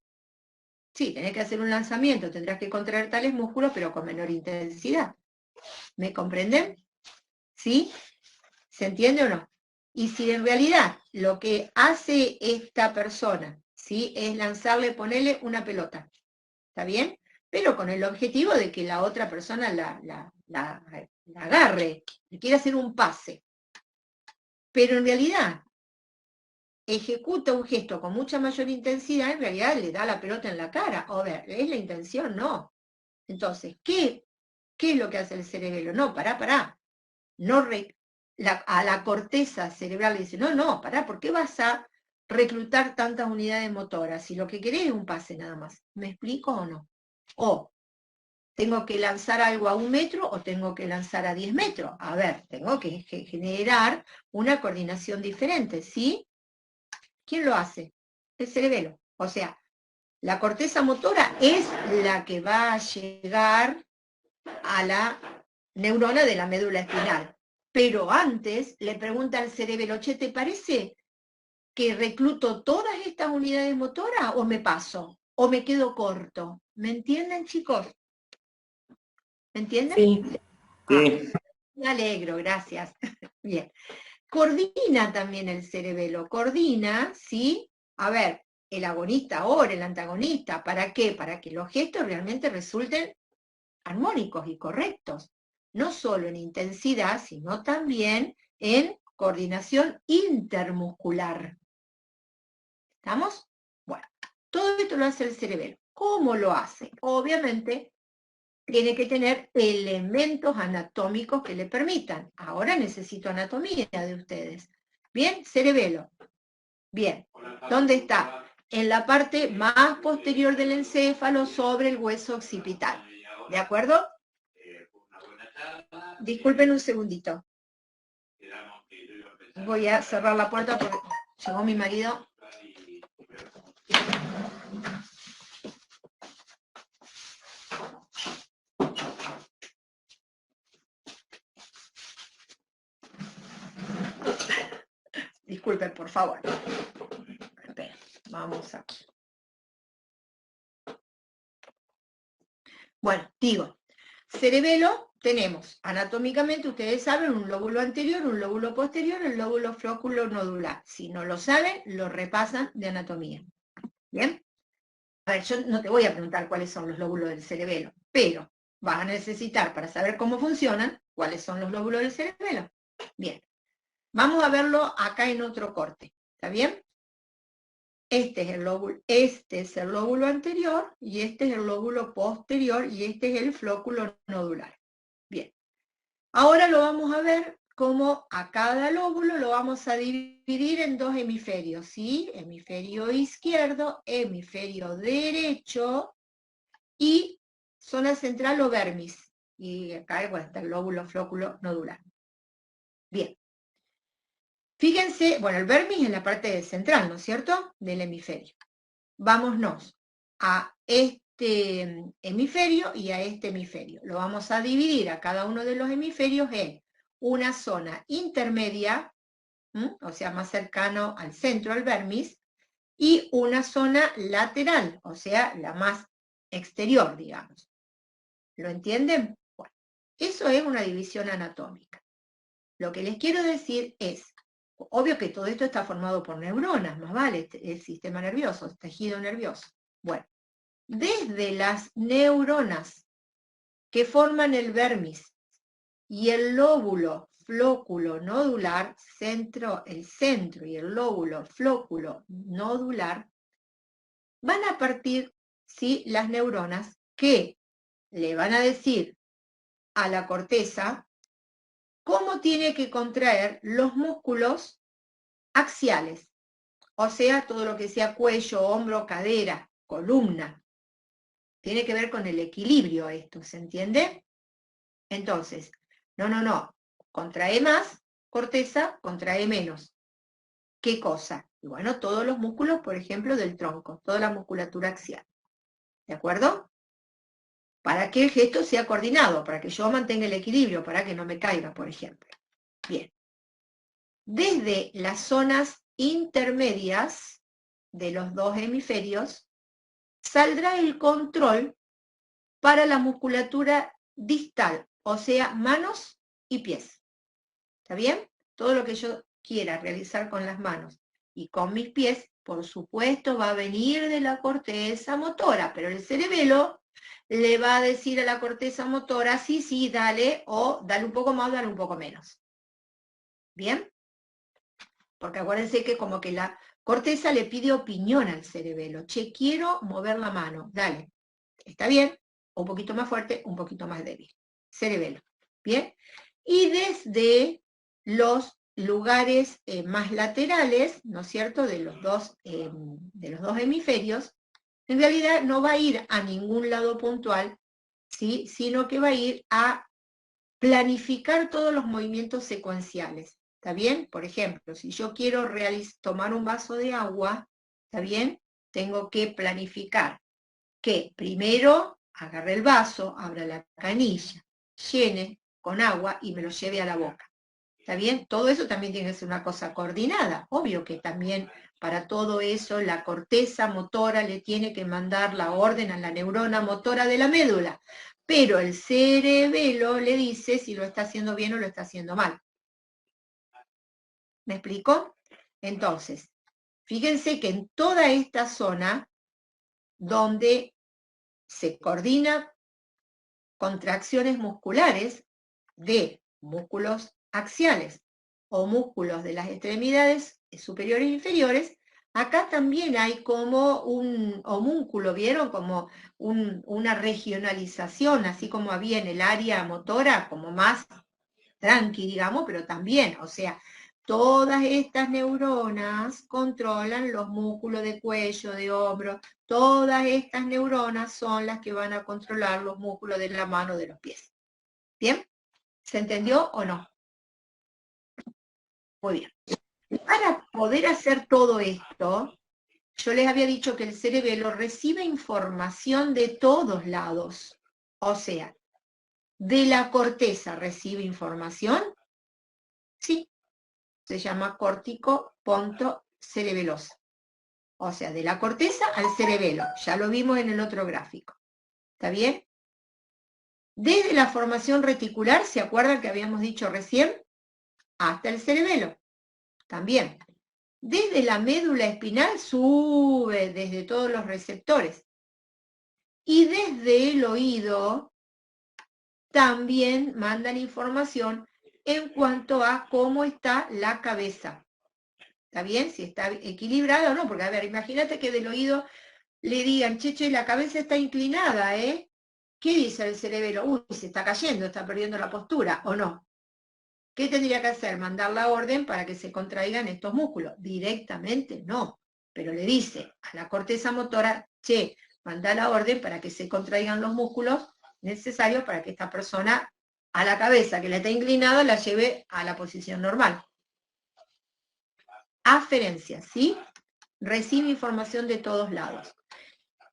Sí, tenés que hacer un lanzamiento, tendrás que contraer tales músculos, pero con menor intensidad. ¿Me comprenden? ¿Sí? ¿Se entiende o no? Y si en realidad lo que hace esta persona, ¿sí?, es lanzarle, ponerle una pelota, ¿está bien? Pero con el objetivo de que la otra persona la agarre, le quiere hacer un pase. Pero en realidad ejecuta un gesto con mucha mayor intensidad, en realidad le da la pelota en la cara. A ver, ¿es la intención? No. Entonces, ¿qué es lo que hace el cerebelo? No, pará. No a la corteza cerebral le dice, no, pará, ¿por qué vas a reclutar tantas unidades motoras? Si lo que querés es un pase nada más. ¿Me explico o no? O tengo que lanzar algo a 1 metro o tengo que lanzar a 10 metros. A ver, tengo que generar una coordinación diferente, ¿sí? ¿Quién lo hace? El cerebelo. O sea, la corteza motora es la que va a llegar a la neurona de la médula espinal. Pero antes le pregunta al cerebelo, che, ¿te parece que recluto todas estas unidades motoras o me paso? ¿O me quedo corto? ¿Me entienden, chicos? ¿Me entienden? Sí. Sí. Me alegro, gracias. Bien. Coordina también el cerebelo. Coordina, ¿sí? A ver, el agonista ahora, el antagonista. ¿Para qué? Para que los gestos realmente resulten armónicos y correctos. No solo en intensidad, sino también en coordinación intermuscular. ¿Estamos? Bueno, todo esto lo hace el cerebelo. ¿Cómo lo hace? Obviamente tiene que tener elementos anatómicos que le permitan. Ahora necesito anatomía de ustedes. Bien, cerebelo. Bien, ¿dónde está? En la parte más posterior del encéfalo sobre el hueso occipital. ¿De acuerdo? Disculpen un segundito. Voy a cerrar la puerta porque llegó mi marido. Disculpen, por favor. Espera, vamos a... Bueno, digo, cerebelo tenemos, anatómicamente, ustedes saben, un lóbulo anterior, un lóbulo posterior, el lóbulo flóculo nodular. Si no lo saben, lo repasan de anatomía. ¿Bien? A ver, yo no te voy a preguntar cuáles son los lóbulos del cerebelo, pero vas a necesitar, para saber cómo funcionan, cuáles son los lóbulos del cerebelo. Bien. Vamos a verlo acá en otro corte. ¿Está bien? Este es el lóbulo anterior y este es el lóbulo posterior y este es el flóculo nodular. Bien. Ahora lo vamos a ver como a cada lóbulo lo vamos a dividir en 2 hemisferios, ¿sí? Hemisferio izquierdo, hemisferio derecho y zona central o vermis. Y acá está el lóbulo flóculo nodular. Bien. Fíjense, bueno, el vermis es la parte central, ¿no es cierto?, del hemisferio. Vámonos a este hemisferio y a este hemisferio. Lo vamos a dividir a cada uno de los hemisferios en una zona intermedia, o sea, más cercano al centro, al vermis, y una zona lateral, o sea, la más exterior, digamos. ¿Lo entienden? Bueno, eso es una división anatómica. Lo que les quiero decir es, obvio que todo esto está formado por neuronas, más vale, el sistema nervioso, el tejido nervioso. Bueno, desde las neuronas que forman el vermis y el lóbulo flóculo nodular, el centro y el lóbulo flóculo nodular, van a partir, ¿sí?, las neuronas que le van a decir a la corteza cómo tiene que contraer los músculos axiales, o sea, todo lo que sea cuello, hombro, cadera, columna. Tiene que ver con el equilibrio esto, ¿se entiende? Entonces, no, contrae más, corteza, contrae menos. ¿Qué cosa? Y bueno, todos los músculos, por ejemplo, del tronco, toda la musculatura axial. ¿De acuerdo? Para que el gesto sea coordinado, para que yo mantenga el equilibrio, para que no me caiga, por ejemplo. Bien. Desde las zonas intermedias de los dos hemisferios, saldrá el control para la musculatura distal, o sea, manos y pies. ¿Está bien? Todo lo que yo quiera realizar con las manos y con mis pies, por supuesto, va a venir de la corteza motora, pero el cerebelo le va a decir a la corteza motora, sí, dale, o dale un poco más, dale un poco menos. ¿Bien? Porque acuérdense que como que la corteza le pide opinión al cerebelo. Che, quiero mover la mano, dale. ¿Está bien? Un poquito más fuerte, un poquito más débil. Cerebelo. ¿Bien? Y desde los lugares más laterales, ¿no es cierto?, de los dos hemisferios, en realidad no va a ir a ningún lado puntual, ¿sí?, sino que va a ir a planificar todos los movimientos secuenciales. ¿Está bien? Por ejemplo, si yo quiero tomar un vaso de agua, ¿está bien? Tengo que planificar que primero agarre el vaso, abra la canilla, llene con agua y me lo lleve a la boca. ¿Está bien? Todo eso también tiene que ser una cosa coordinada. Obvio que también para todo eso la corteza motora le tiene que mandar la orden a la neurona motora de la médula. Pero el cerebelo le dice si lo está haciendo bien o lo está haciendo mal. ¿Me explico? Entonces, fíjense que en toda esta zona donde se coordina contracciones musculares de músculos axiales o músculos de las extremidades superiores e inferiores, acá también hay como un homúnculo, ¿vieron? Como una regionalización, así como había en el área motora, como más tranqui, digamos, pero también, o sea, todas estas neuronas controlan los músculos de cuello, de hombro, todas estas neuronas son las que van a controlar los músculos de la mano, de los pies. ¿Bien? ¿Se entendió o no? Muy bien. Para poder hacer todo esto, yo les había dicho que el cerebelo recibe información de todos lados. O sea, de la corteza recibe información, sí, se llama córtico ponto cerebelosa. O sea, de la corteza al cerebelo. Ya lo vimos en el otro gráfico. ¿Está bien? Desde la formación reticular, ¿se acuerdan que habíamos dicho recién? Hasta el cerebelo. También. Desde la médula espinal sube desde todos los receptores. Y desde el oído también mandan información en cuanto a cómo está la cabeza. ¿Está bien? Si está equilibrada o no, porque a ver, imagínate que del oído le digan, che, la cabeza está inclinada, ¿eh? ¿Qué dice el cerebelo? Uy, se está cayendo, está perdiendo la postura, ¿o no? ¿Qué tendría que hacer? Mandar la orden para que se contraigan estos músculos. Directamente no, pero le dice a la corteza motora, che, manda la orden para que se contraigan los músculos necesarios para que esta persona a la cabeza que le está inclinada la lleve a la posición normal. Aferencia, ¿sí? Recibe información de todos lados.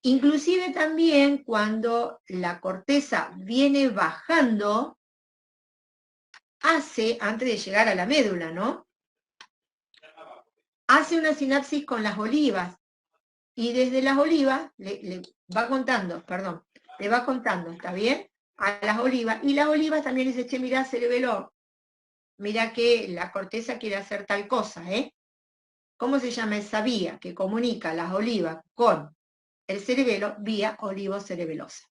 Inclusive también cuando la corteza viene bajando, hace, antes de llegar a la médula, ¿no? Hace una sinapsis con las olivas, y desde las olivas le va contando, ¿está bien? A las olivas, y las olivas también dice, che, mirá, cerebelo, mirá que la corteza quiere hacer tal cosa, ¿eh? ¿Cómo se llama esa vía que comunica las olivas con el cerebelo? Vía olivocerebelosa.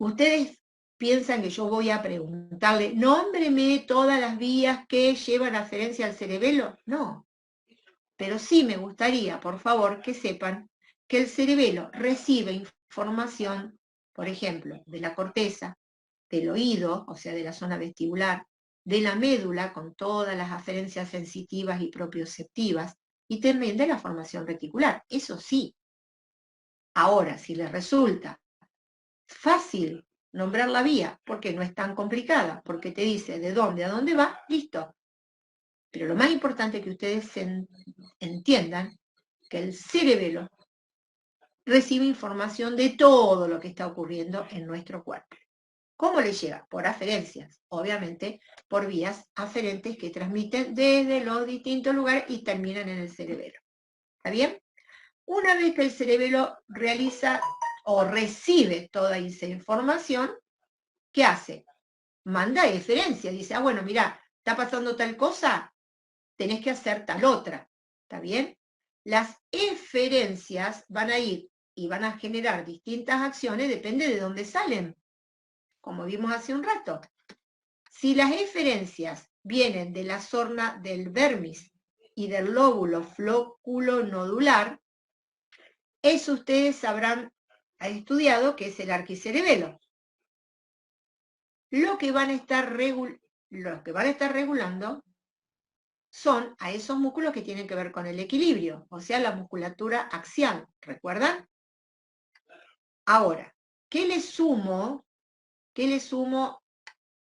Ustedes piensan que yo voy a preguntarle, nómbreme todas las vías que llevan aferencia al cerebelo. No. Pero sí me gustaría, por favor, que sepan que el cerebelo recibe información, por ejemplo, de la corteza, del oído, o sea, de la zona vestibular, de la médula, con todas las aferencias sensitivas y propioceptivas, y también de la formación reticular. Eso sí. Ahora, si les resulta fácil nombrar la vía, porque no es tan complicada, porque te dice de dónde a dónde va, listo. Pero lo más importante es que ustedes entiendan que el cerebelo recibe información de todo lo que está ocurriendo en nuestro cuerpo. ¿Cómo le llega? Por aferencias, obviamente por vías aferentes que transmiten desde los distintos lugares y terminan en el cerebelo. ¿Está bien? Una vez que el cerebelo realiza o recibe toda esa información, ¿qué hace? Manda eferencia, dice, bueno, mira, está pasando tal cosa, tenés que hacer tal otra, ¿está bien? Las eferencias van a ir y van a generar distintas acciones, depende de dónde salen, como vimos hace un rato. Si las eferencias vienen de la zona del vermis y del lóbulo flóculo-nodular, eso ustedes habrán estudiado que es el arquicerebelo. Lo que van a estar regulando son a esos músculos que tienen que ver con el equilibrio, o sea, la musculatura axial, ¿recuerdan? Ahora, ¿qué le sumo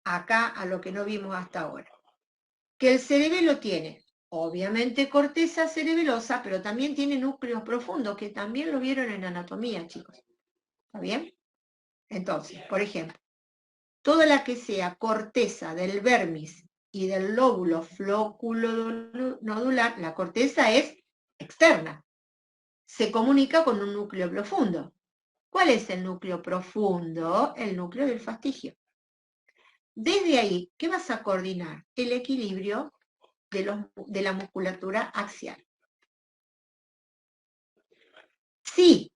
acá a lo que no vimos hasta ahora? Que el cerebelo tiene, obviamente, corteza cerebelosa, pero también tiene núcleos profundos, que también lo vieron en anatomía, chicos. ¿Está bien? Entonces, por ejemplo, toda la que sea corteza del vermis y del lóbulo flóculo-nodular, la corteza es externa. Se comunica con un núcleo profundo. ¿Cuál es el núcleo profundo? El núcleo del fastigio. Desde ahí, ¿qué vas a coordinar? El equilibrio de la musculatura axial. Sí,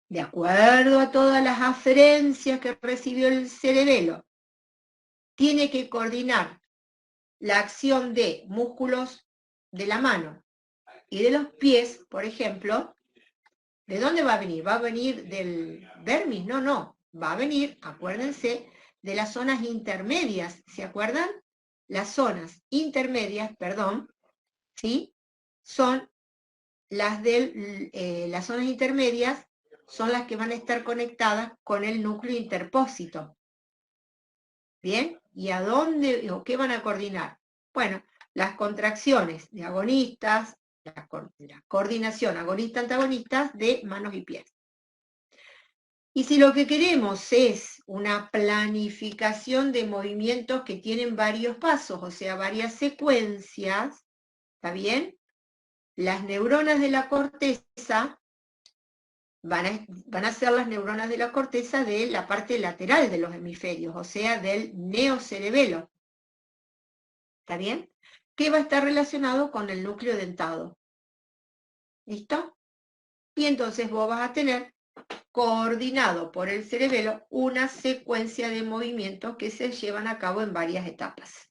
de acuerdo a todas las aferencias que recibió el cerebelo, tiene que coordinar la acción de músculos de la mano y de los pies, por ejemplo. ¿De dónde va a venir? ¿Va a venir del vermis? No. Va a venir, acuérdense, de las zonas intermedias. ¿Se acuerdan? Las zonas intermedias, perdón, ¿sí? Son las las zonas intermedias son las que van a estar conectadas con el núcleo interpósito. ¿Bien? ¿Y a dónde o qué van a coordinar? Bueno, las contracciones de agonistas, la coordinación agonista-antagonistas de manos y pies. Y si lo que queremos es una planificación de movimientos que tienen varios pasos, o sea, varias secuencias, ¿está bien? Las neuronas de la corteza van a ser las neuronas de la corteza de la parte lateral de los hemisferios, o sea, del neocerebelo. ¿Está bien? Que va a estar relacionado con el núcleo dentado. ¿Listo? Y entonces vos vas a tener coordinado por el cerebelo una secuencia de movimientos que se llevan a cabo en varias etapas.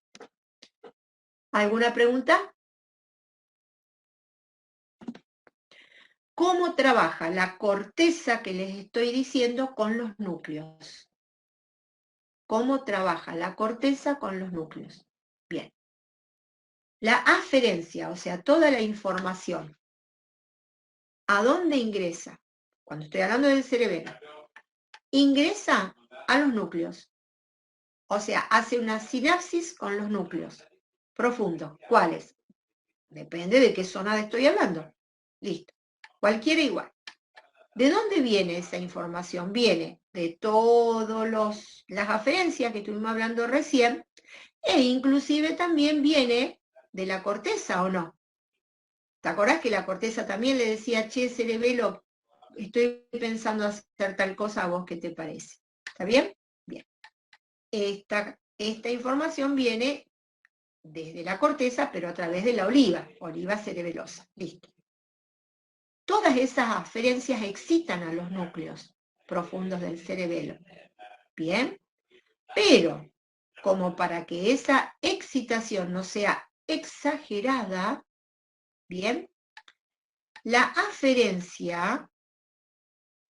¿Alguna pregunta? ¿Cómo trabaja la corteza que les estoy diciendo con los núcleos? ¿Cómo trabaja la corteza con los núcleos? Bien. La aferencia, o sea, toda la información, ¿a dónde ingresa? Cuando estoy hablando del cerebelo, ingresa a los núcleos. O sea, hace una sinapsis con los núcleos profundos. ¿Cuáles? Depende de qué zona estoy hablando. Listo. Cualquiera igual. ¿De dónde viene esa información? Viene de todas las aferencias que estuvimos hablando recién, e inclusive también viene de la corteza, ¿o no? ¿Te acordás que la corteza también le decía, che, cerebelo, estoy pensando hacer tal cosa, ¿a vos qué te parece? ¿Está bien? Bien. Esta información viene desde la corteza, pero a través de la oliva cerebelosa. Listo. Todas esas aferencias excitan a los núcleos profundos del cerebelo. Bien, pero como para que esa excitación no sea exagerada, bien, la aferencia,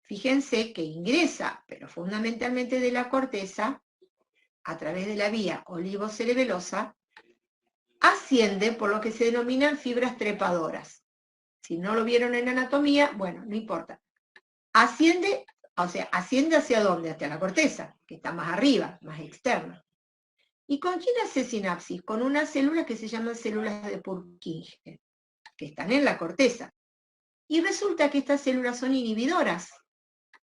fíjense que ingresa, pero fundamentalmente de la corteza, a través de la vía olivocerebelosa, asciende por lo que se denominan fibras trepadoras. Si no lo vieron en anatomía, bueno, no importa. Asciende, o sea, asciende hacia dónde, hacia la corteza, que está más arriba, más externa. ¿Y con quién hace sinapsis? Con unas células que se llaman células de Purkinje, que están en la corteza. Y resulta que estas células son inhibidoras.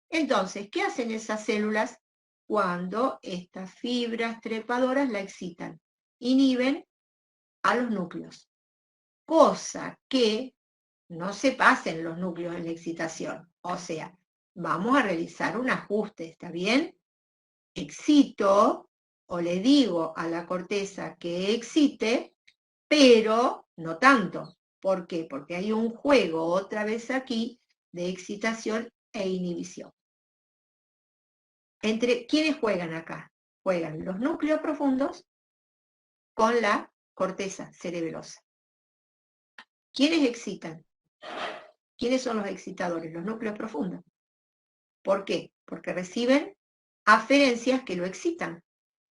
Entonces, ¿qué hacen esas células cuando estas fibras trepadoras la excitan? Inhiben a los núcleos. Cosa que no se pasen los núcleos en la excitación. O sea, vamos a realizar un ajuste, ¿está bien? Excito, o le digo a la corteza que excite, pero no tanto. ¿Por qué? Porque hay un juego otra vez aquí de excitación e inhibición. ¿Entre quiénes juegan acá? Juegan los núcleos profundos con la corteza cerebelosa. ¿Quiénes excitan? ¿Quiénes son los excitadores? Los núcleos profundos. ¿Por qué? Porque reciben aferencias que lo excitan.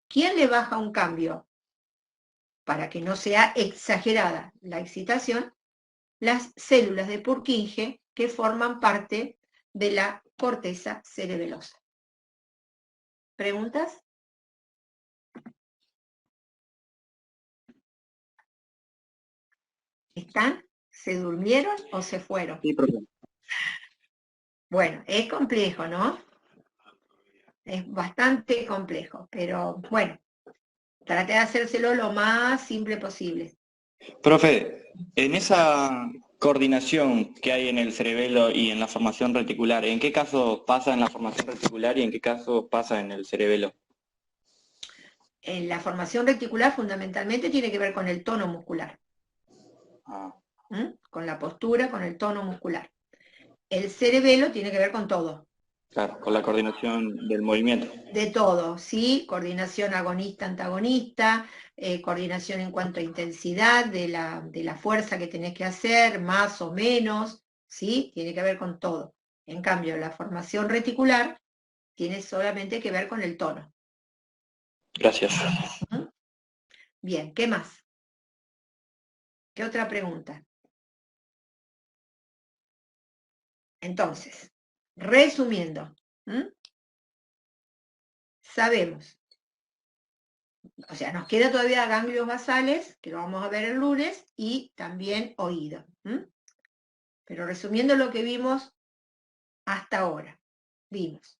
¿Quién le baja un cambio? Para que no sea exagerada la excitación, las células de Purkinje que forman parte de la corteza cerebelosa. ¿Preguntas? ¿Están? ¿Se durmieron o se fueron? Sí, profe. Bueno, es complejo, ¿no? Es bastante complejo, pero bueno, traté de hacérselo lo más simple posible. Profe, en esa coordinación que hay en el cerebelo y en la formación reticular, ¿en qué caso pasa en la formación reticular y en qué caso pasa en el cerebelo? En la formación reticular fundamentalmente tiene que ver con el tono muscular. Con la postura, con el tono muscular. El cerebelo tiene que ver con todo. Claro, con la coordinación del movimiento. De todo, ¿sí? Coordinación agonista-antagonista, coordinación en cuanto a intensidad de la fuerza que tenés que hacer, más o menos, ¿sí? Tiene que ver con todo. En cambio, la formación reticular tiene solamente que ver con el tono. Gracias. Bien, ¿qué más? ¿Qué otra pregunta? Entonces, resumiendo, sabemos, o sea, nos queda todavía ganglios basales, que lo vamos a ver el lunes, y también oído. Pero resumiendo lo que vimos hasta ahora, vimos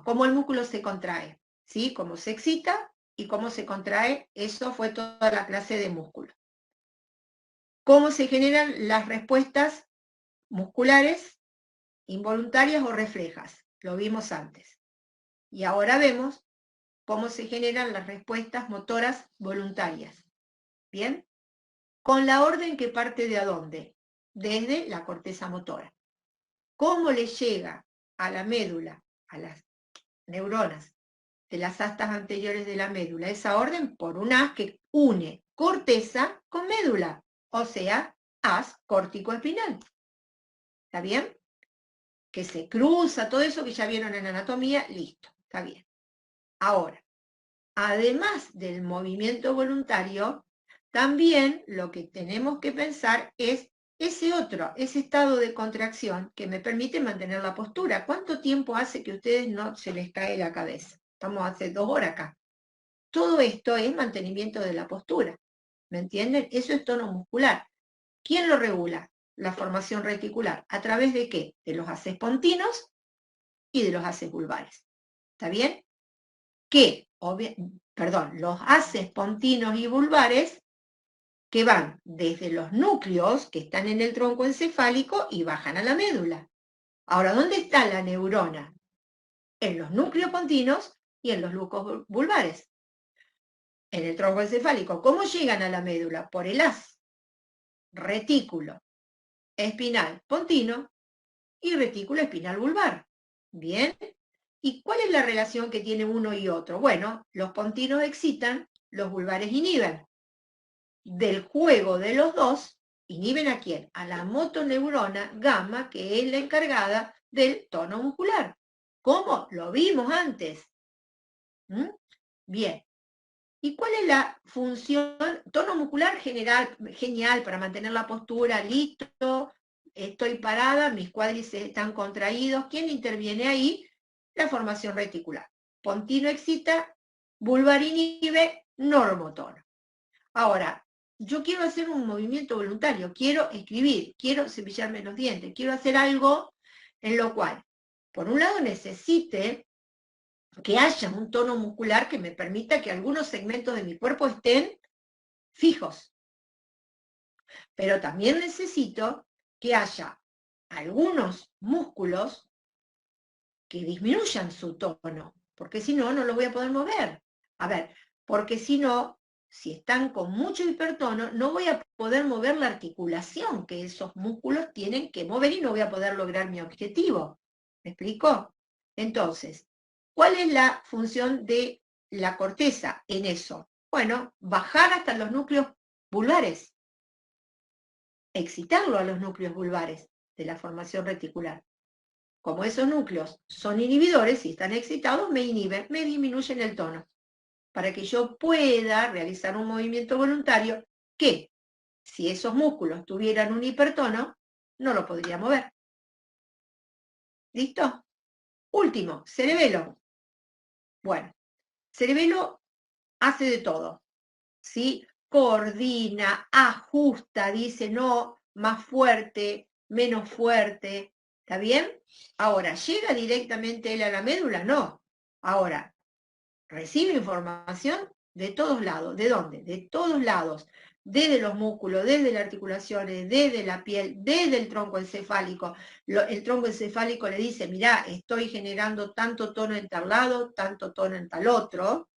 cómo el músculo se contrae, ¿sí? Cómo se excita y cómo se contrae, eso fue toda la clase de músculo. Cómo se generan las respuestas musculares, involuntarias o reflejas, lo vimos antes. Y ahora vemos cómo se generan las respuestas motoras voluntarias. ¿Bien? Con la orden que parte de dónde? Desde la corteza motora. ¿Cómo le llega a la médula, a las neuronas de las astas anteriores de la médula esa orden? Por un haz que une corteza con médula, o sea, haz córtico-espinal. ¿Está bien? Que se cruza, todo eso que ya vieron en anatomía, listo, está bien. Ahora, además del movimiento voluntario, también lo que tenemos que pensar es ese estado de contracción que me permite mantener la postura. ¿Cuánto tiempo hace que a ustedes no se les cae la cabeza? Estamos hace 2 horas acá. Todo esto es mantenimiento de la postura. ¿Me entienden? Eso es tono muscular. ¿Quién lo regula? La formación reticular. ¿A través de qué? De los haces pontinos y de los haces vulvares. ¿Está bien? Los haces pontinos y vulvares que van desde los núcleos que están en el tronco encefálico y bajan a la médula. Ahora, ¿dónde está la neurona? En los núcleos pontinos y en los lucos vulvares. En el tronco encefálico. ¿Cómo llegan a la médula? Por el haz. Retículo espinal pontino y retículo espinal vulvar. ¿Bien? ¿Y cuál es la relación que tiene uno y otro? Bueno, los pontinos excitan, los vulvares inhiben. Del juego de los dos, ¿inhiben a quién? A la motoneurona gamma, que es la encargada del tono muscular. ¿Cómo? Lo vimos antes. ¿Mm? Bien. ¿Y cuál es la función? Tono muscular general, genial para mantener la postura, listo, estoy parada, mis cuádriceps están contraídos. ¿Quién interviene ahí? La formación reticular. Pontino excita, vulvar inhibe, neuromotor. Ahora, yo quiero hacer un movimiento voluntario, quiero escribir, quiero cepillarme los dientes, quiero hacer algo en lo cual, por un lado, necesite que haya un tono muscular que me permita que algunos segmentos de mi cuerpo estén fijos. Pero también necesito que haya algunos músculos que disminuyan su tono, porque si no, no los voy a poder mover. A ver, porque si no, si están con mucho hipertono, no voy a poder mover la articulación que esos músculos tienen que mover y no voy a poder lograr mi objetivo. ¿Me explico? Entonces, ¿cuál es la función de la corteza en eso? Bueno, bajar hasta los núcleos vulvares, excitarlo a los núcleos vulvares de la formación reticular. Como esos núcleos son inhibidores y están excitados, me inhiben, me disminuyen el tono, para que yo pueda realizar un movimiento voluntario que, si esos músculos tuvieran un hipertono, no lo podría mover. ¿Listo? Último, cerebelo. Bueno, cerebelo hace de todo, ¿sí? Coordina, ajusta, dice no, más fuerte, menos fuerte, ¿está bien? Ahora, ¿llega directamente él a la médula? No. Ahora, recibe información de todos lados. ¿De dónde? De todos lados. Desde los músculos, desde las articulaciones, desde la piel, desde el tronco encefálico. El tronco encefálico le dice, mirá, estoy generando tanto tono en tal lado, tanto tono en tal otro.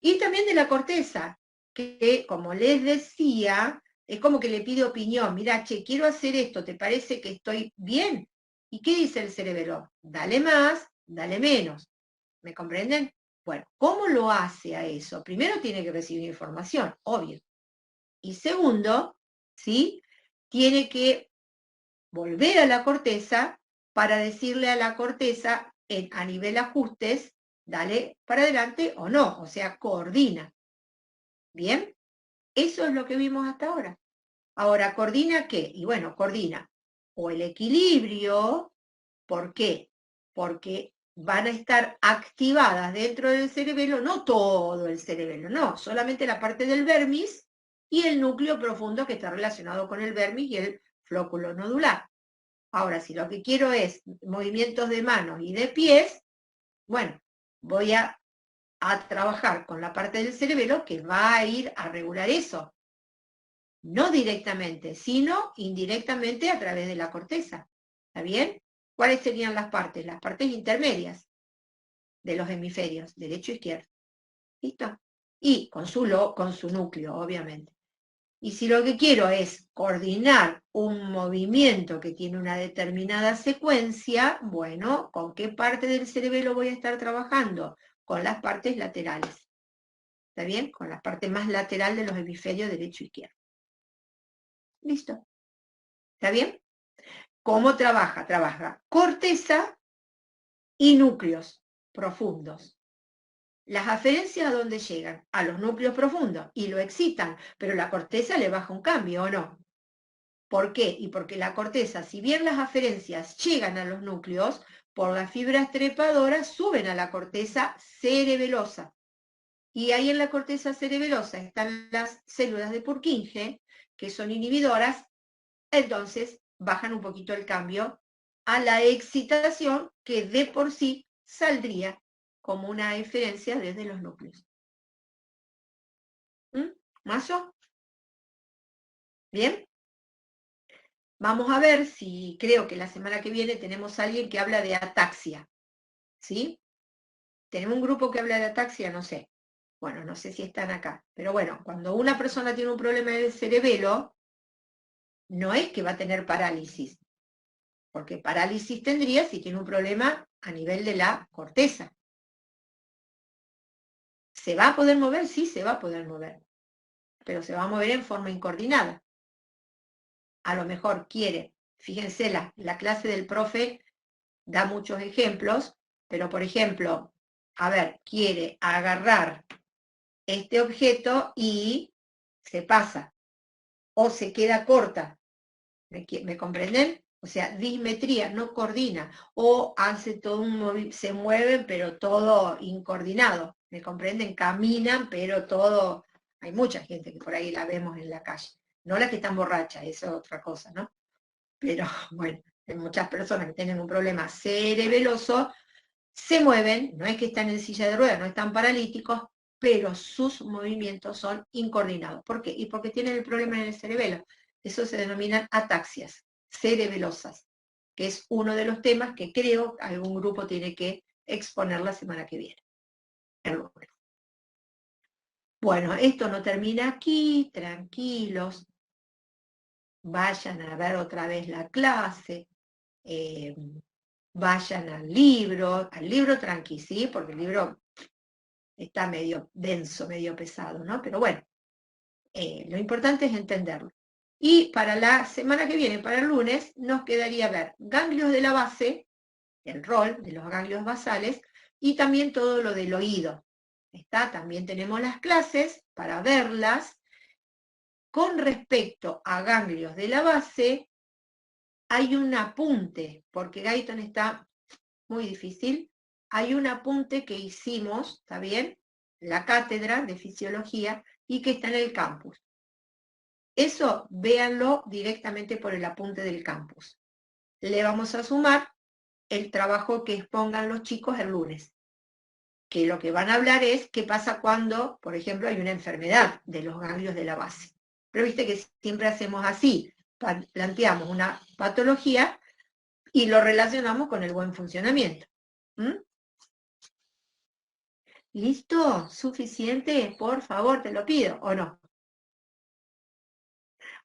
Y también de la corteza, que como les decía, es como que le pide opinión. Mirá, che, quiero hacer esto, ¿te parece que estoy bien? ¿Y qué dice el cerebelo? Dale más, dale menos. ¿Me comprenden? Bueno, ¿cómo lo hace a eso? Primero tiene que recibir información, obvio. Y segundo, ¿sí? Tiene que volver a la corteza para decirle a la corteza a nivel ajustes, dale para adelante o no, o sea, coordina. ¿Bien? Eso es lo que vimos hasta ahora. Ahora, ¿coordina qué? Y bueno, coordina o el equilibrio. ¿Por qué? Porque van a estar activadas dentro del cerebelo, no todo el cerebelo, no, solamente la parte del vermis y el núcleo profundo que está relacionado con el vermis y el flóculo nodular. Ahora, si lo que quiero es movimientos de manos y de pies, bueno, voy a trabajar con la parte del cerebelo que va a ir a regular eso. No directamente, sino indirectamente a través de la corteza. ¿Está bien? ¿Cuáles serían las partes? Las partes intermedias de los hemisferios, derecho e izquierdo. ¿Listo? Y con su núcleo, obviamente. Y si lo que quiero es coordinar un movimiento que tiene una determinada secuencia, bueno, ¿con qué parte del cerebelo voy a estar trabajando? Con las partes laterales. ¿Está bien? Con la parte más lateral de los hemisferios derecho e izquierdo. ¿Listo? ¿Está bien? ¿Cómo trabaja? Trabaja corteza y núcleos profundos. Las aferencias, ¿a dónde llegan? A los núcleos profundos y lo excitan, pero la corteza le baja un cambio, ¿o no? ¿Por qué? Y porque la corteza, si bien las aferencias llegan a los núcleos, por las fibras trepadoras suben a la corteza cerebelosa. Y ahí en la corteza cerebelosa están las células de Purkinje, que son inhibidoras, entonces bajan un poquito el cambio a la excitación que de por sí saldría como una eferencia desde los núcleos. ¿Mazo? ¿Bien? Vamos a ver si creo que la semana que viene tenemos a alguien que habla de ataxia. ¿Sí? ¿Tenemos un grupo que habla de ataxia? No sé. Bueno, no sé si están acá. Pero bueno, cuando una persona tiene un problema del cerebelo, no es que va a tener parálisis. porque parálisis tendría si tiene un problema a nivel de la corteza. ¿Se va a poder mover? Sí, se va a poder mover, pero se va a mover en forma incoordinada. A lo mejor quiere, fíjense, la clase del profe da muchos ejemplos, pero por ejemplo, a ver, quiere agarrar este objeto y se pasa, o se queda corta. ¿Me comprenden? O sea, dismetría, no coordina, o hace todo un movimiento, se mueven, pero todo incoordinado. ¿Me comprenden? Caminan, pero todo... Hay mucha gente que por ahí la vemos en la calle. No las que están borrachas, eso es otra cosa, ¿no? Pero bueno, hay muchas personas que tienen un problema cerebeloso, se mueven, no es que están en silla de ruedas, no están paralíticos, pero sus movimientos son incoordinados. ¿Por qué? Y porque tienen el problema en el cerebelo. Eso se denominan ataxias cerebelosas, que es uno de los temas que creo algún grupo tiene que exponer la semana que viene. Bueno, esto no termina aquí, tranquilos. Vayan a ver otra vez la clase. Vayan al libro tranqui, ¿sí? Porque el libro está medio denso, medio pesado, ¿no? Pero bueno, lo importante es entenderlo. Y para la semana que viene, para el lunes, nos quedaría ver ganglios de la base, el rol de los ganglios basales, y también todo lo del oído. ¿Está? También tenemos las clases para verlas. Con respecto a ganglios de la base, hay un apunte, porque Guyton está muy difícil, hay un apunte que hicimos, ¿está bien? La cátedra de fisiología, y que está en el campus. Eso, véanlo directamente por el apunte del campus. Le vamos a sumar el trabajo que expongan los chicos el lunes, que lo que van a hablar es qué pasa cuando, por ejemplo, hay una enfermedad de los ganglios de la base. Pero viste que siempre hacemos así, planteamos una patología y lo relacionamos con el buen funcionamiento. ¿Mm? ¿Listo? ¿Suficiente? Por favor, te lo pido, ¿o no?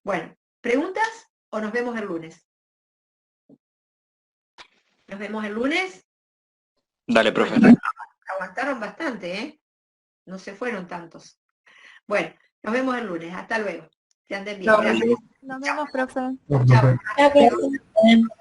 Bueno, ¿preguntas o nos vemos el lunes? ¿Nos vemos el lunes? Dale, profe. Bueno, aguantaron bastante, ¿eh? No se fueron tantos. Bueno, nos vemos el lunes. Hasta luego. Que anden bien. Gracias. Nos vemos, profe. Chao. Chao, profe.